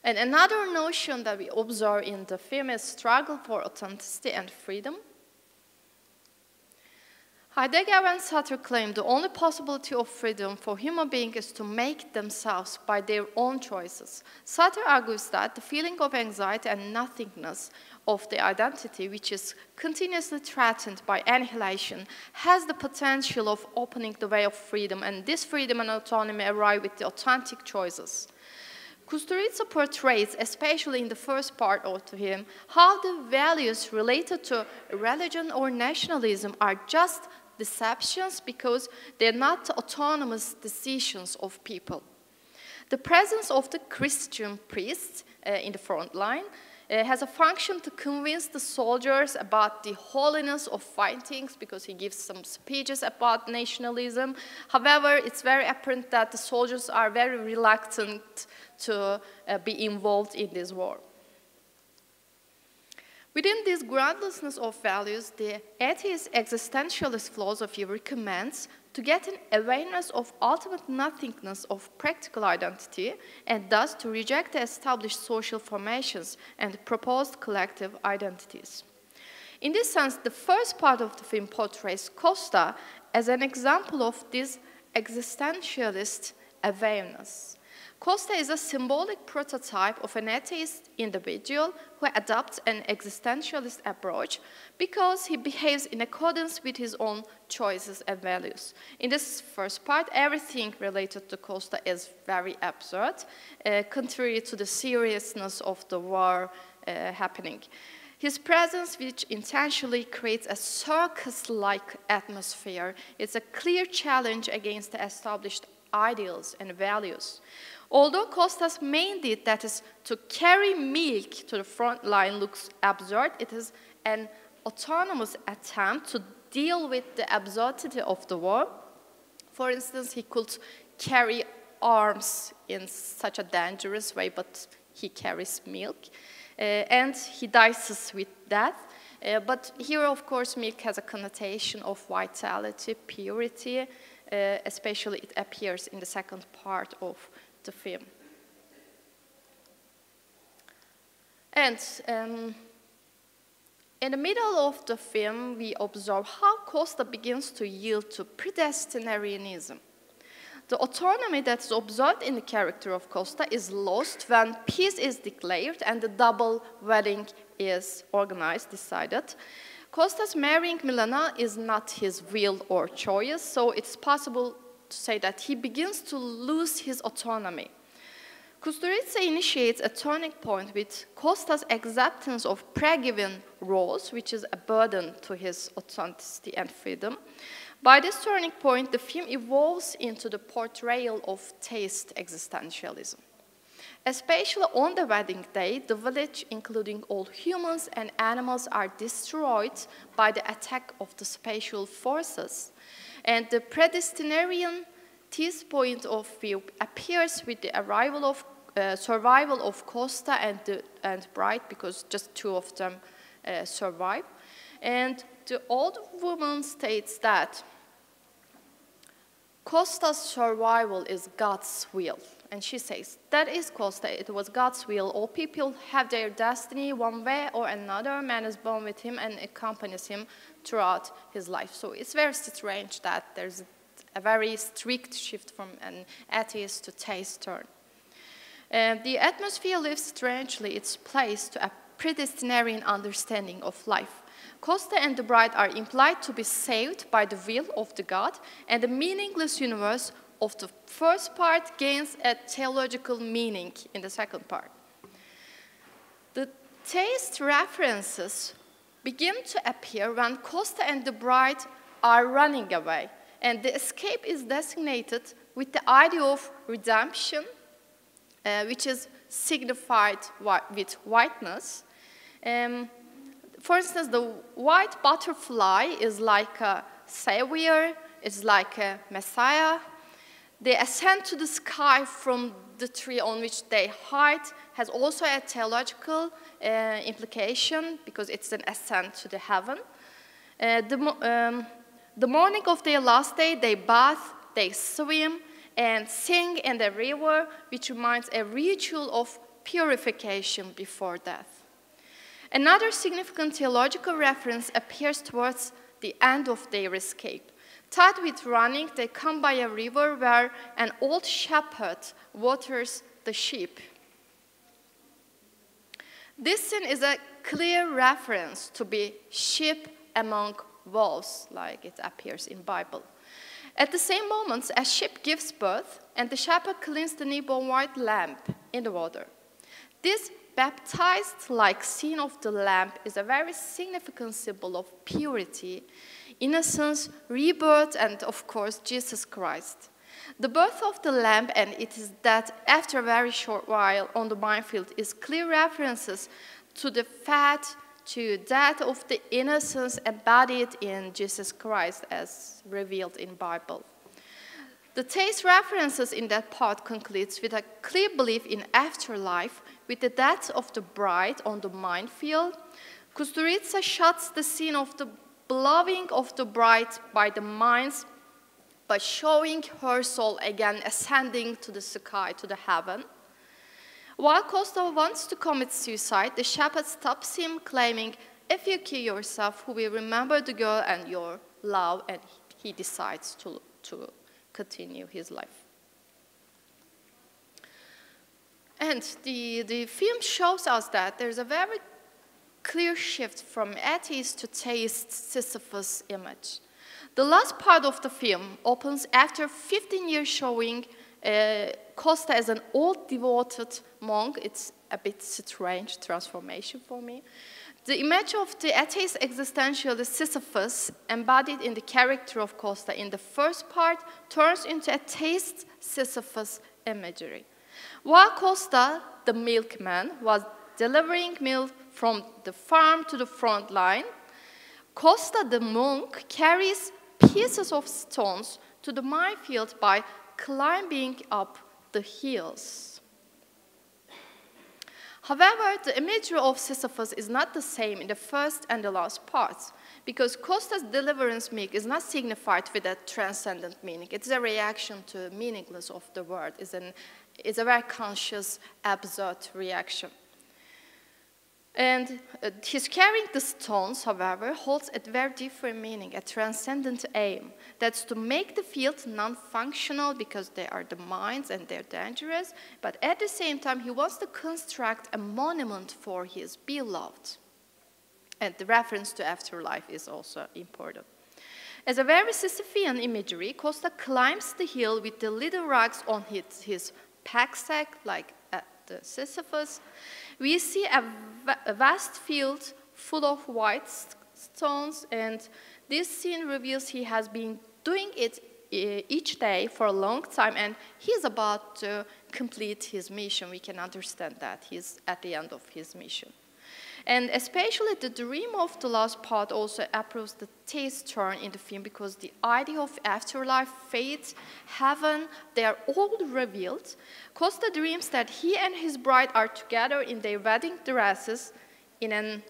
And another notion that we observe in the film is struggle for authenticity and freedom. Heidegger and Sartre claim the only possibility of freedom for human beings is to make themselves by their own choices. Sartre argues that the feeling of anxiety and nothingness of the identity, which is continuously threatened by annihilation, has the potential of opening the way of freedom, and this freedom and autonomy arrive with the authentic choices. Kusturica portrays, especially in the first part of the film, how the values related to religion or nationalism are just deceptions because they're not autonomous decisions of people. The presence of the Christian priest in the front line has a function to convince the soldiers about the holiness of fighting because he gives some speeches about nationalism. However, it's very apparent that the soldiers are very reluctant to be involved in this war. Within this groundlessness of values, the atheist existentialist philosophy recommends to get an awareness of ultimate nothingness of practical identity and thus to reject the established social formations and proposed collective identities. In this sense, the first part of the film portrays Costa as an example of this existentialist awareness. Costa is a symbolic prototype of an atheist individual who adopts an existentialist approach because he behaves in accordance with his own choices and values. In this first part, everything related to Costa is very absurd, contrary to the seriousness of the war happening. His presence, which intentionally creates a circus-like atmosphere, is a clear challenge against the established ideals and values. Although Costa's main deed, that is to carry milk to the front line, looks absurd, it is an autonomous attempt to deal with the absurdity of the war. For instance, he could carry arms in such a dangerous way, but he carries milk, and he dies with death. But here, of course, milk has a connotation of vitality, purity, especially it appears in the second part of the film. And in the middle of the film, we observe how Costa begins to yield to predestinarianism. The autonomy that is observed in the character of Costa is lost when peace is declared and the double wedding is organized, decided. Costa's marrying Milana is not his will or choice, so it's possible to say that he begins to lose his autonomy. Kusturica initiates a turning point with Costa's acceptance of pre-given roles, which is a burden to his authenticity and freedom. By this turning point, the film evolves into the portrayal of taste existentialism. Especially on the wedding day, the village, including all humans and animals, are destroyed by the attack of the spatial forces. And the predestinarian taste point of view appears with the arrival of survival of Costa and Bride, because just two of them survive. And the old woman states that Costa's survival is God's will. And she says, that is Costa, it was God's will. All people have their destiny one way or another. Man is born with him and accompanies him throughout his life. So it's very strange that there's a very strict shift from an atheist to taste turn. The atmosphere lives strangely its place to a predestinarian understanding of life. Costa and the bride are implied to be saved by the will of the God, and the meaningless universe of the first part gains a theological meaning in the second part. The taste references begin to appear when Costa and the bride are running away, and the escape is designated with the idea of redemption, which is signified with whiteness. For instance, the white butterfly is like a savior, it's like a messiah. They ascend to the sky from the tree on which they hide, has also a theological implication because it's an ascent to the heaven. The morning of their last day, they bathe, they swim, and sing in the river, which reminds a ritual of purification before death. Another significant theological reference appears towards the end of their escape. Tired with running, they come by a river where an old shepherd waters the sheep. This scene is a clear reference to be sheep among wolves, like it appears in the Bible. At the same moment, a sheep gives birth, and the shepherd cleans the newborn white lamb in the water. This baptized-like scene of the lamb is a very significant symbol of purity, innocence, rebirth, and of course, Jesus Christ. The birth of the lamb and it is that after a very short while on the minefield is clear references to the fact, to that of the innocence embodied in Jesus Christ as revealed in the Bible. The taste references in that part concludes with a clear belief in afterlife with the death of the bride on the minefield. Kusturica shots the scene of the blowing of the bride by the mines by showing her soul again ascending to the sky, to the heaven. While Costa wants to commit suicide, the shepherd stops him, claiming, "If you kill yourself, who will remember the girl and your love?" And he decides to continue his life. And the film shows us that there's a very clear shift from atheist to theist Sisyphus image. The last part of the film opens after 15 years showing Costa as an old devoted monk. It's a bit strange transformation for me. The image of the atheist existentialist Sisyphus embodied in the character of Costa in the first part turns into a theist Sisyphus imagery. While Costa, the milkman, was delivering milk from the farm to the front line, Costa, the monk, carries pieces of stones to the minefield by climbing up the hills. However, the imagery of Sisyphus is not the same in the first and the last parts, because Costa's deliverance myth is not signified with a transcendent meaning. It's a reaction to meaningless of the world. It's a very conscious, absurd reaction. And his carrying the stones, however, holds a very different meaning, a transcendent aim. That's to make the field non-functional because they are the mines and they're dangerous, but at the same time, he wants to construct a monument for his beloved. And the reference to afterlife is also important. As a very Sisyphean imagery, Costa climbs the hill with the little rocks on his pack-sack, like at the Sisyphus. We see a vast field full of white stones, and this scene reveals he has been doing it each day for a long time, and he's about to complete his mission. We can understand that he's at the end of his mission. And especially the dream of the last part also approves the taste turn in the film, because the idea of afterlife, fate, heaven, they are all revealed. Costa dreams that he and his bride are together in their wedding dresses in an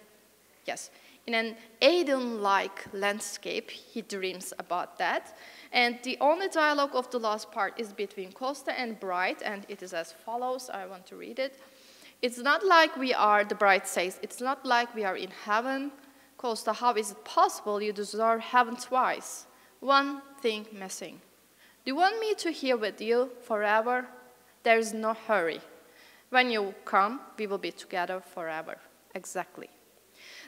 Eden-like landscape. He dreams about that. And the only dialogue of the last part is between Costa and bride, and it is as follows. I want to read it. It's not like we are, the bride says, it's not like we are in heaven. Costa, how is it possible you deserve heaven twice? One thing missing. Do you want me to here with you forever? There is no hurry. When you come, we will be together forever. Exactly.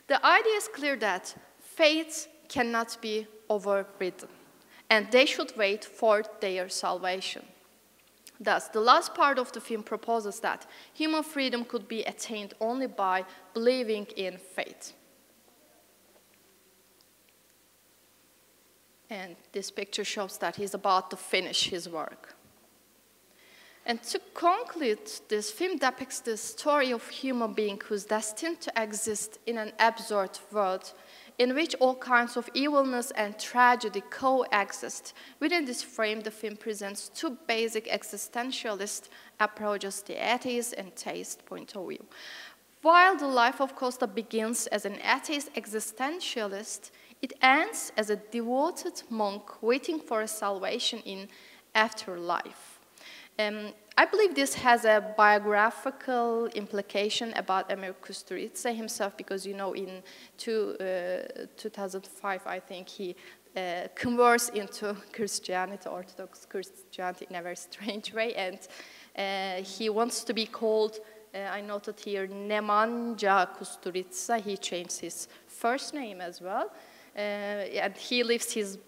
The idea is clear that fates cannot be overridden, and they should wait for their salvation. Thus, the last part of the film proposes that human freedom could be attained only by believing in fate. And this picture shows that he's about to finish his work. And to conclude, this film depicts the story of a human being who's destined to exist in an absurd world in which all kinds of evilness and tragedy coexist. Within this frame, the film presents two basic existentialist approaches, the atheist and theist point of view. While the life of Costa begins as an atheist existentialist, it ends as a devoted monk waiting for a salvation in afterlife. I believe this has a biographical implication about Emir Kusturica himself, because, you know, in 2005, I think, he converts into Christianity, Orthodox Christianity, in a very strange way, and he wants to be called, I noted here, Nemanja Kusturica. He changed his first name as well, and he leaves his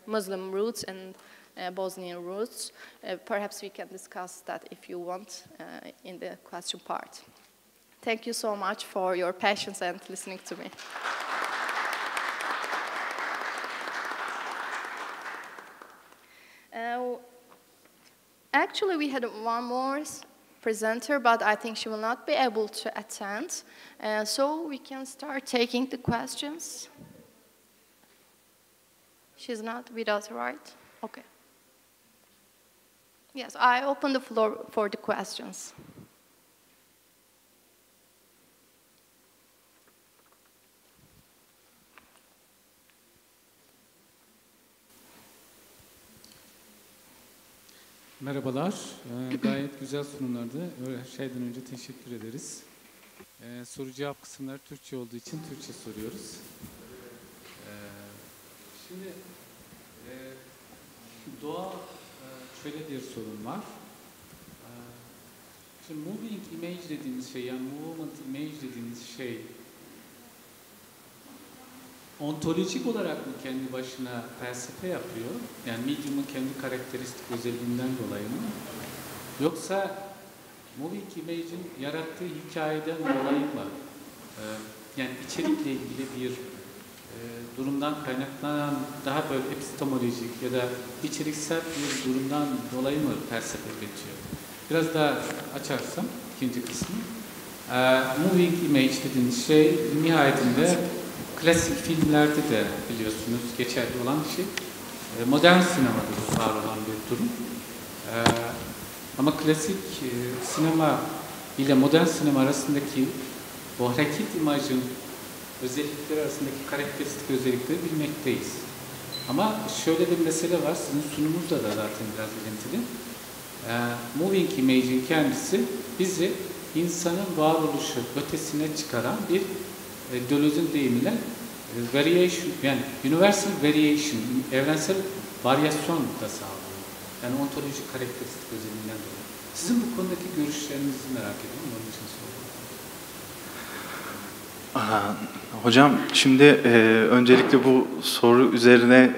Muslim roots and Bosnian roots. Perhaps we can discuss that if you want in the question part. Thank you so much for your patience and listening to me. Actually, we had one more presenter, but I think she will not be able to attend. So we can start taking the questions. She's not with us, right? Okay. Yes, I open the floor for the questions. Merhabalar, gayet güzel sunumlardı. Her şeyden önce teşekkür ederiz. Soru-cevap kısımları Türkçe olduğu için Türkçe soruyoruz. Şimdi Doğa, şöyle bir sorun var. Şimdi moving image dediğimiz şey, yani movement image dediğimiz şey ontolojik olarak mı kendi başına felsefe yapıyor? Yani medium'un kendi karakteristik özelliğinden dolayı mı? Yoksa moving image'in yarattığı hikayeden dolayı mı? Yani içerikle ilgili bir durumdan kaynaklanan daha böyle epistemolojik ya da içeriksel bir durumdan dolayı mı felsefe üretiyor? Biraz daha açarsam ikinci kısmı. Moving image dediğimiz şey nihayetinde klasik filmlerde de biliyorsunuz geçerli olan bir şey. modern sinemada var olan bir durum. Ama klasik sinema ile modern sinema arasındaki o hareket imajın özellikleri arasındaki karakteristik özellikleri bilmekteyiz. Ama şöyle de bir mesele var, sizin sunumunuzda da zaten biraz ilintili. Moving image'in kendisi bizi insanın varoluşu ötesine çıkaran bir Deleuze'ün deyimiyle variation, yani universal variation, evrensel varyasyon da sağlıyor. Yani ontolojik karakteristik özelliğinden dolayı. Sizin bu konudaki görüşlerinizi merak ediyorum, onun için soruyorum. Hocam şimdi öncelikle bu soru üzerine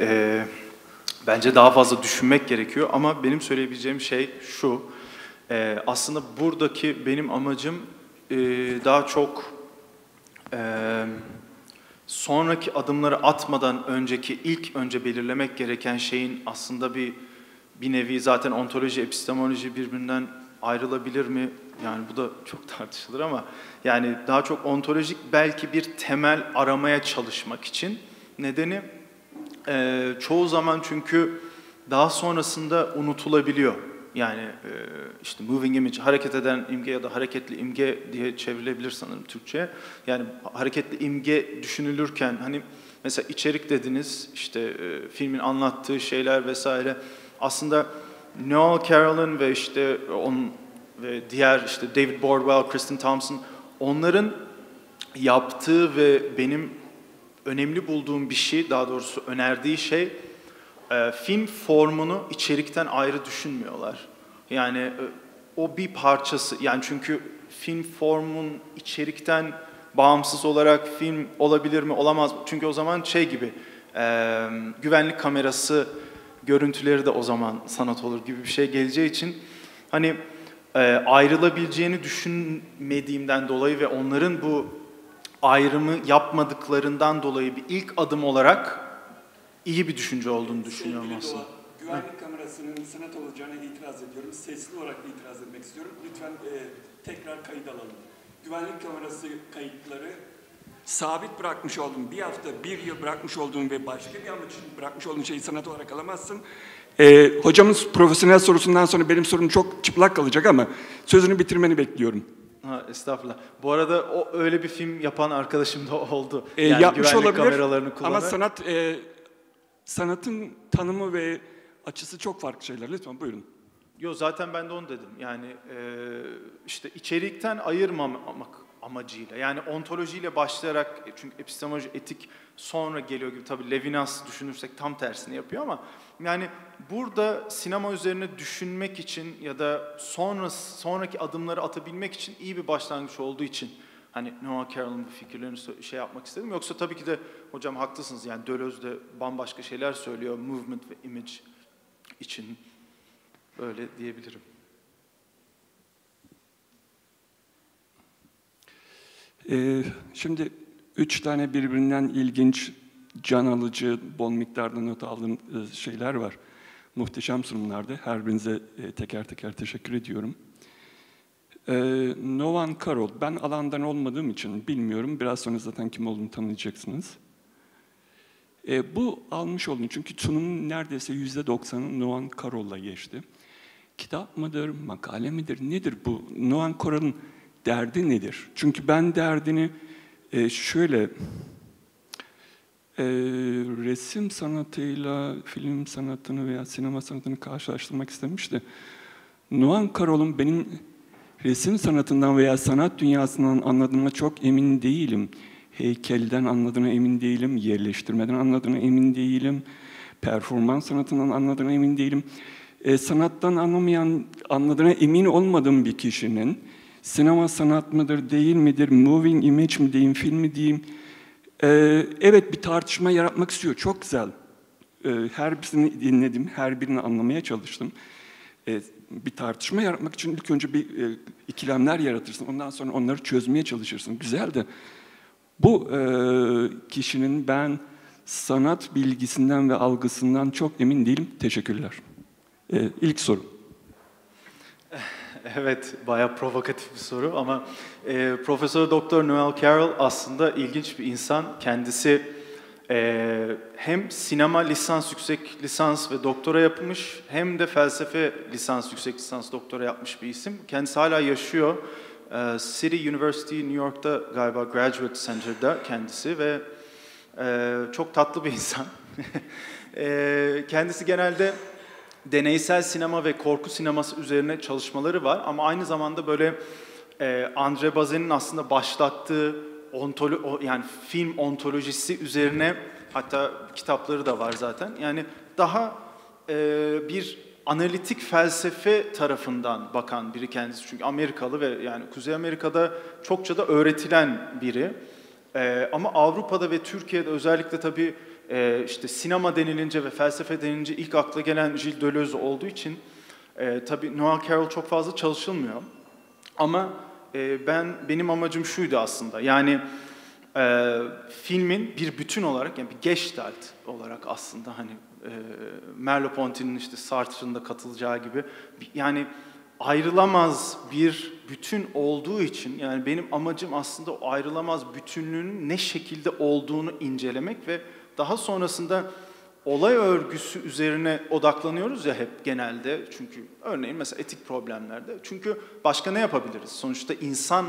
bence daha fazla düşünmek gerekiyor ama benim söyleyebileceğim şey şu, aslında buradaki benim amacım daha çok sonraki adımları atmadan önceki önce belirlemek gereken şeyin aslında bir nevi zaten ontoloji, epistemoloji birbirinden ayrılabilir mi? Yani bu da çok tartışılır ama yani daha çok ontolojik belki bir temel aramaya çalışmak için. Nedeni çoğu zaman çünkü daha sonrasında unutulabiliyor. Yani işte moving image, hareket eden imge ya da hareketli imge diye çevrilebilir sanırım Türkçe'ye. Yani hareketli imge düşünülürken hani mesela içerik dediniz, işte filmin anlattığı şeyler vesaire. Aslında Noel Carroll'ın ve işte onun ve diğer işte David Bordwell, Kristen Thompson, onların yaptığı ve benim önemli bulduğum bir şey, daha doğrusu önerdiği şey, film formunu içerikten ayrı düşünmüyorlar. Yani o bir parçası, yani çünkü film formun içerikten bağımsız olarak film olabilir mi, olamaz mı? Çünkü o zaman şey gibi, güvenlik kamerası görüntüleri de o zaman sanat olur gibi bir şey geleceği için hani ayrılabileceğini düşünmediğimden dolayı ve onların bu ayrımı yapmadıklarından dolayı bir ilk adım olarak iyi bir düşünce olduğunu düşünüyorum aslında. Doğa, güvenlik kamerasının sanat olacağına itiraz ediyorum. Sesli olarak itiraz etmek istiyorum. Lütfen tekrar kayıt alalım. Güvenlik kamerası kayıtları sabit bırakmış olduğum, bir hafta, bir yıl bırakmış olduğum ve başka bir amaç için bırakmış olduğum şeyi sanat olarak alamazsın. Hocamın profesyonel sorusundan sonra benim sorum çok çıplak kalacak ama sözünü bitirmeni bekliyorum. Estağfurullah. Bu arada o öyle bir film yapan arkadaşım da oldu. Yani yapmış güvenlik olabilir kameralarını kullanan. ama sanatın tanımı ve açısı çok farklı şeyler. Lütfen buyurun. Yo, zaten ben de onu dedim. Yani işte içerikten ayırmamak amacıyla. Yani ontolojiyle başlayarak, çünkü epistemoloji, etik sonra geliyor gibi, tabii Levinas düşünürsek tam tersini yapıyor ama yani burada sinema üzerine düşünmek için ya da sonraki adımları atabilmek için iyi bir başlangıç olduğu için hani Noah Carroll'ın bu fikirlerini şey yapmak istedim. Yoksa tabii ki de hocam haklısınız, yani Deleuze de bambaşka şeyler söylüyor movement ve image için, böyle diyebilirim. Şimdi 3 tane birbirinden ilginç, can alıcı, bol miktarda not aldığım şeyler var. Muhteşem sunumlardı. Her birinize teker teker teşekkür ediyorum. Noah Carroll, ben alandan olmadığım için bilmiyorum. Biraz sonra zaten kim olduğunu tanıyacaksınız. Bu almış olduğum, çünkü sunumun neredeyse %90'ı Noah Carroll'la geçti. Kitap mıdır, makale midir, nedir bu? Noah Carroll'ın derdi nedir? Çünkü ben derdini şöyle, resim sanatıyla film sanatını veya sinema sanatını karşılaştırmak istemişti. Noah Carroll'un benim resim sanatından veya sanat dünyasından anladığıma çok emin değilim. Heykelden anladığına emin değilim, yerleştirmeden anladığına emin değilim, performans sanatından anladığına emin değilim. Sanattan anladığına emin olmadığım bir kişinin sinema sanat mıdır, değil midir, moving image mi diyeyim, film mi diyeyim, evet bir tartışma yaratmak istiyor, çok güzel. Her birini dinledim, her birini anlamaya çalıştım. Bir tartışma yaratmak için ilk önce bir ikilemler yaratırsın, ondan sonra onları çözmeye çalışırsın. Güzel de bu kişinin ben sanat bilgisinden ve algısından çok emin değilim. Teşekkürler. İlk soru. Evet, bayağı provokatif bir soru ama Profesör Doktor Noel Carroll aslında ilginç bir insan. Kendisi Hem sinema lisans, yüksek lisans ve doktora yapmış, hem de felsefe lisans, yüksek lisans, doktora yapmış bir isim. Kendisi hala yaşıyor. City University New York'ta galiba Graduate Center'da kendisi ve çok tatlı bir insan. Kendisi genelde deneysel sinema ve korku sineması üzerine çalışmaları var ama aynı zamanda böyle André Bazin'in aslında başlattığı yani film ontolojisi üzerine, hatta kitapları da var zaten. Yani daha bir analitik felsefe tarafından bakan biri kendisi. Çünkü Amerikalı ve yani Kuzey Amerika'da çokça da öğretilen biri. Ama Avrupa'da ve Türkiye'de özellikle tabii işte sinema denilince ve felsefe denilince ilk akla gelen Gilles Deleuze olduğu için tabii Noel Carroll çok fazla çalışılmıyor. Ama benim amacım şuydu aslında. Yani filmin bir bütün olarak, yani bir Gestalt olarak aslında hani Merleau-Ponty'nin işte Sartre'ın da katılacağı gibi yani ayrılamaz bir bütün olduğu için, yani benim amacım aslında o ayrılamaz bütünlüğün ne şekilde olduğunu incelemek ve daha sonrasında olay örgüsü üzerine odaklanıyoruz ya hep genelde. Çünkü örneğin mesela etik problemlerde. Çünkü başka ne yapabiliriz? Sonuçta insan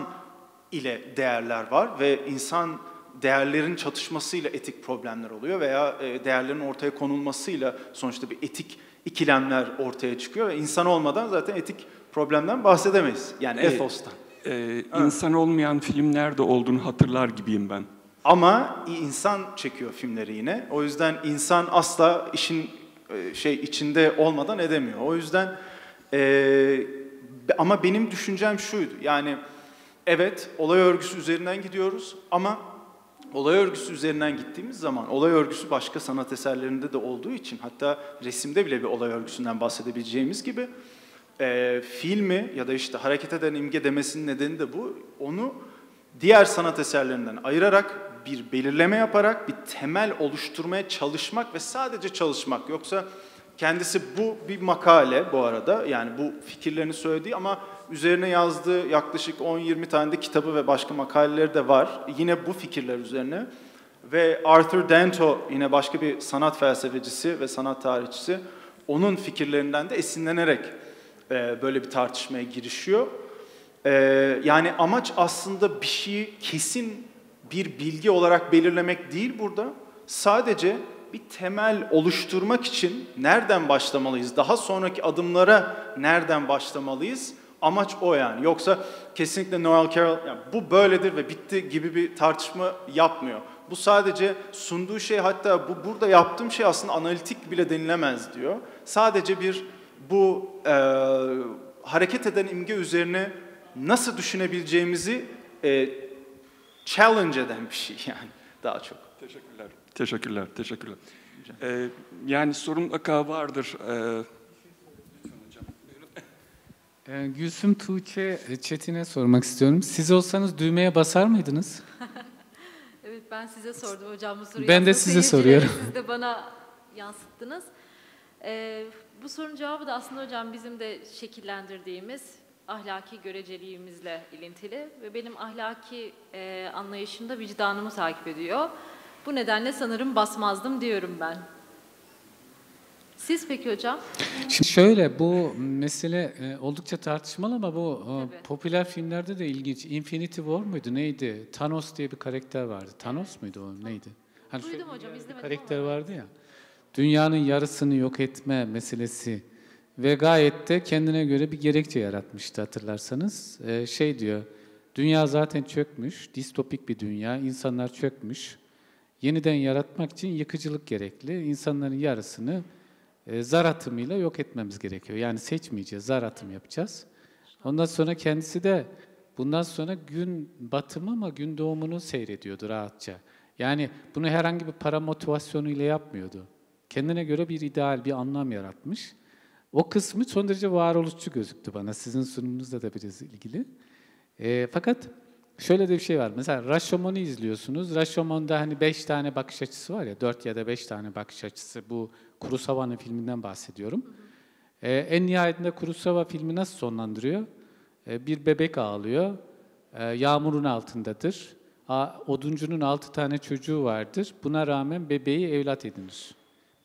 ile değerler var ve insan değerlerin çatışmasıyla etik problemler oluyor veya değerlerin ortaya konulmasıyla sonuçta bir etik ikilemler ortaya çıkıyor ve insan olmadan zaten etik problemden bahsedemeyiz. Yani ethos'tan. İnsan olmayan filmler de olduğunu hatırlar gibiyim ben. Ama insan çekiyor filmleri yine. O yüzden insan asla işin içinde olmadan edemiyor. O yüzden ama benim düşüncem şuydu. Yani evet, olay örgüsü üzerinden gidiyoruz ama olay örgüsü üzerinden gittiğimiz zaman olay örgüsü başka sanat eserlerinde de olduğu için, hatta resimde bile bir olay örgüsünden bahsedebileceğimiz gibi filmi ya da işte hareket eden imge demesinin nedeni de bu. Onu diğer sanat eserlerinden ayırarak, bir belirleme yaparak bir temel oluşturmaya çalışmak ve sadece çalışmak. Yoksa kendisi bu bir makale bu arada, yani bu fikirlerini söylediği ama üzerine yazdığı yaklaşık 10-20 tane de kitabı ve başka makaleleri de var. Yine bu fikirler üzerine. Ve Arthur Danto, yine başka bir sanat felsefecisi ve sanat tarihçisi, onun fikirlerinden de esinlenerek böyle bir tartışmaya girişiyor. Yani amaç aslında bir şeyi kesin bir bilgi olarak belirlemek değil burada. Sadece bir temel oluşturmak için nereden başlamalıyız? Daha sonraki adımlara nereden başlamalıyız? Amaç o yani. Yoksa kesinlikle Noel Carroll yani bu böyledir ve bitti gibi bir tartışma yapmıyor. Bu sadece sunduğu şey, hatta bu burada yaptığım şey aslında analitik bile denilemez diyor. Sadece bu hareket eden imge üzerine nasıl düşünebileceğimizi challenge eden bir şey yani daha çok. Teşekkürler. Yani sorun mutlaka vardır. Gülsüm, Tuğçe, Çetin'e sormak istiyorum. Siz olsanız düğmeye basar mıydınız? Evet, ben size sordum hocam bu soruyu. Ben de size soruyorum. Siz de bana yansıttınız. Bu sorunun cevabı da aslında hocam bizim de şekillendirdiğimiz ahlaki göreceliğimizle ilintili ve benim ahlaki anlayışımda vicdanımı takip ediyor. Bu nedenle sanırım basmazdım diyorum ben. Siz peki hocam? Şimdi şöyle, bu mesele oldukça tartışmalı ama bu popüler filmlerde de ilginç. Infinity War muydu, neydi? Thanos diye bir karakter vardı. Thanos muydu o, neydi? Hani duydum hocam, izlemedim karakter ama. vardı ya. Dünyanın yarısını yok etme meselesi ve gayet de kendine göre bir gerekçe yaratmıştı hatırlarsanız. Diyor, dünya zaten çökmüş, distopik bir dünya, insanlar çökmüş. Yeniden yaratmak için yıkıcılık gerekli. İnsanların yarısını zar atımıyla yok etmemiz gerekiyor. Yani seçmeyeceğiz, zar atım yapacağız. Ondan sonra kendisi de bundan sonra gün batımı ama gün doğumunu seyrediyordu rahatça. Yani bunu herhangi bir para motivasyonuyla yapmıyordu. Kendine göre bir ideal, bir anlam yaratmış. O kısmı son derece varoluşçu gözüktü bana. Sizin sunumunuzla da biraz ilgili. Fakat şöyle de bir şey var. Mesela Rashomon'u izliyorsunuz. Rashomon'da hani 5 tane bakış açısı var ya, 4 ya da 5 tane bakış açısı. Bu Kurosawa'nın filminden bahsediyorum. En nihayetinde Kurosawa filmi nasıl sonlandırıyor? Bir bebek ağlıyor. Yağmurun altındadır. Oduncunun 6 tane çocuğu vardır. Buna rağmen bebeği evlat edinir.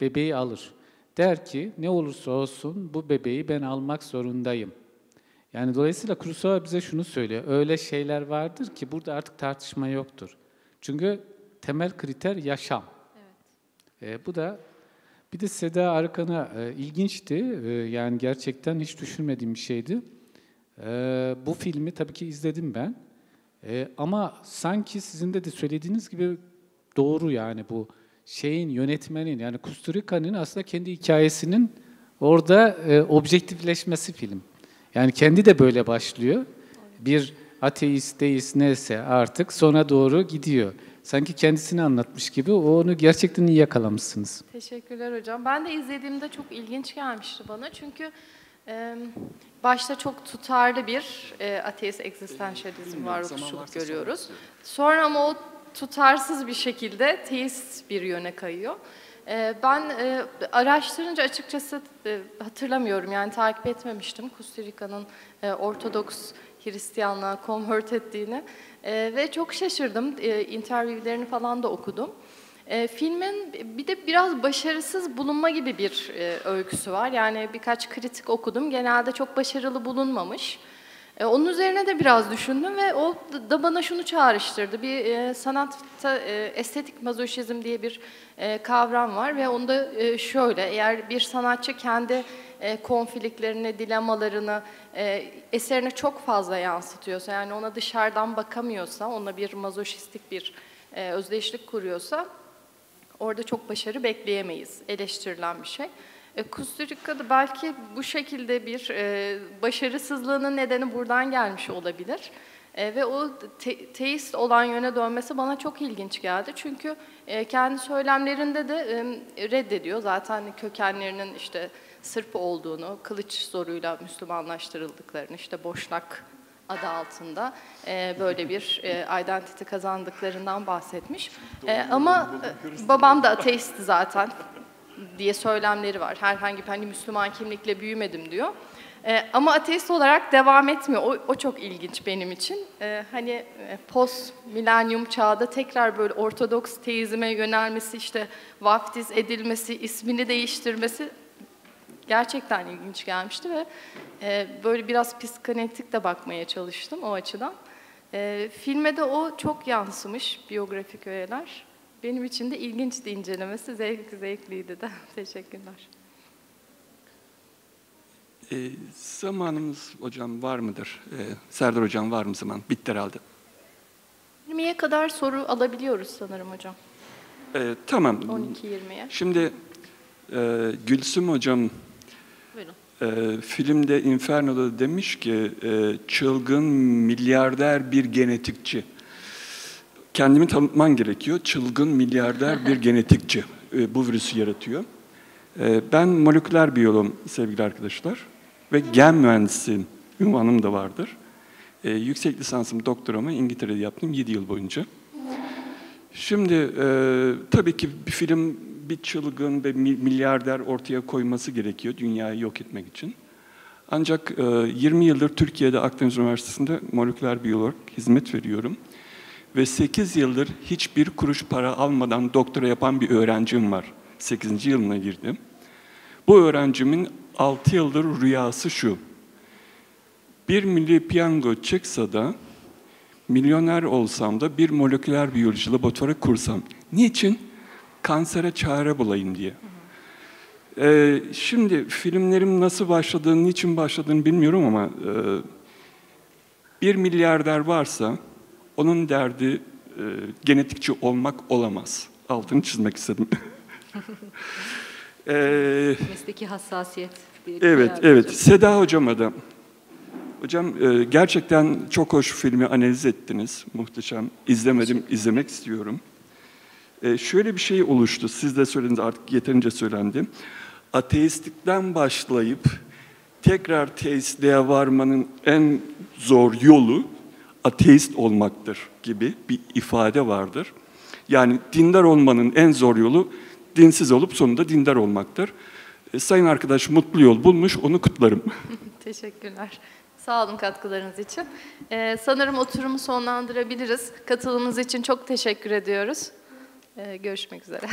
Bebeği alır. Der ki ne olursa olsun bu bebeği ben almak zorundayım. Yani dolayısıyla Kurosawa bize şunu söylüyor. Öyle şeyler vardır ki burada artık tartışma yoktur. Çünkü temel kriter yaşam. Evet. Bu da bir de Seda Arıkan'a ilginçti. Yani gerçekten hiç düşünmediğim bir şeydi. Bu filmi tabii ki izledim ben. Ama sanki sizin de söylediğiniz gibi doğru yani bu şeyin yönetmenin yani Kusturica'nın aslında kendi hikayesinin orada objektifleşmesi film. Yani kendi de böyle başlıyor. Bir ateist, deist neyse artık sona doğru gidiyor. Sanki kendisini anlatmış gibi onu gerçekten iyi yakalamışsınız. Teşekkürler hocam. Ben de izlediğimde çok ilginç gelmişti bana. Çünkü başta çok tutarlı bir ateist existentialism varoluşçuluk görüyoruz. Sonra ama o tutarsız bir şekilde teist bir yöne kayıyor. Ben araştırınca açıkçası hatırlamıyorum, yani takip etmemiştim Kusturica'nın Ortodoks Hristiyanlığa convert ettiğini ve çok şaşırdım. Interviewlerini falan da okudum. Filmin bir de biraz başarısız bulunma gibi bir öyküsü var. Yani birkaç kritik okudum. Genelde çok başarılı bulunmamış. Onun üzerine de biraz düşündüm ve o da bana şunu çağrıştırdı. Bir sanatta estetik mazoşizm diye bir kavram var ve onda şöyle, eğer bir sanatçı kendi konfliklerini, dilemalarını eserine çok fazla yansıtıyorsa, yani ona dışarıdan bakamıyorsa, ona bir mazoşistik bir özdeşlik kuruyorsa orada çok başarı bekleyemeyiz. Eleştirilen bir şey. Kusturica'da belki bu şekilde bir başarısızlığının nedeni buradan gelmiş olabilir. Ve o teist olan yöne dönmesi bana çok ilginç geldi. Çünkü kendi söylemlerinde de reddediyor. Zaten kökenlerinin işte Sırp olduğunu, kılıç zoruyla Müslümanlaştırıldıklarını, işte Boşnak adı altında böyle bir identity kazandıklarından bahsetmiş. Ama babam da ateistti zaten diye söylemleri var. Herhangi bir hani Müslüman kimlikle büyümedim diyor. Ama ateist olarak devam etmiyor. O çok ilginç benim için. Hani post milenyum çağda tekrar böyle ortodoks teizme yönelmesi, işte vaftiz edilmesi, ismini değiştirmesi gerçekten ilginç gelmişti ve böyle biraz psikanalitik de bakmaya çalıştım o açıdan. Filme de o çok yansımış, biyografik öğeler. Benim için de ilginçti incelemesi, zevkliydi de. Teşekkürler. Zamanımız hocam var mıdır? Serdar hocam var mı zaman? Bitti herhalde. 20'ye kadar soru alabiliyoruz sanırım hocam. Tamam. 12-20'ye. Şimdi Gülsüm hocam filmde Inferno'da demiş ki çılgın milyarder bir genetikçi. Kendimi tanıtman gerekiyor. Çılgın milyarder bir genetikçi bu virüsü yaratıyor. Ben moleküler biyoloğum sevgili arkadaşlar ve gen mühendisiyim. Ünvanım da vardır. Yüksek lisansım, doktoramı İngiltere'de yaptım 7 yıl boyunca. Şimdi tabii ki bir film bir çılgın ve milyarder ortaya koyması gerekiyor dünyayı yok etmek için. Ancak 20 yıldır Türkiye'de Akdeniz Üniversitesi'nde moleküler biyolog hizmet veriyorum. Ve 8 yıldır hiçbir kuruş para almadan doktora yapan bir öğrencim var. 8. yılına girdim. Bu öğrencimin 6 yıldır rüyası şu. Bir milli piyango çıksa da milyoner olsam da bir moleküler biyoloji laboratuvarı kursam. Niçin? Kansere çare bulayım diye. Şimdi filmlerim nasıl başladığını, niçin başladığını bilmiyorum ama bir milyarder varsa onun derdi genetikçi olmak olamaz. Altını çizmek istedim. Mesleki hassasiyet. Evet, evet. Seda hocama da. Hocam gerçekten çok hoş filmi analiz ettiniz. Muhteşem. İzlemedim, izlemek istiyorum. Şöyle bir şey oluştu. Siz de söylediniz, artık yeterince söylendi. Ateistlikten başlayıp tekrar teistliğe varmanın en zor yolu ateist olmaktır gibi bir ifade vardır. Yani dindar olmanın en zor yolu dinsiz olup sonunda dindar olmaktır. Sayın arkadaş mutlu yol bulmuş, onu kutlarım. Teşekkürler. Sağ olun katkılarınız için. Sanırım oturumu sonlandırabiliriz. Katılımınız için çok teşekkür ediyoruz. Görüşmek üzere.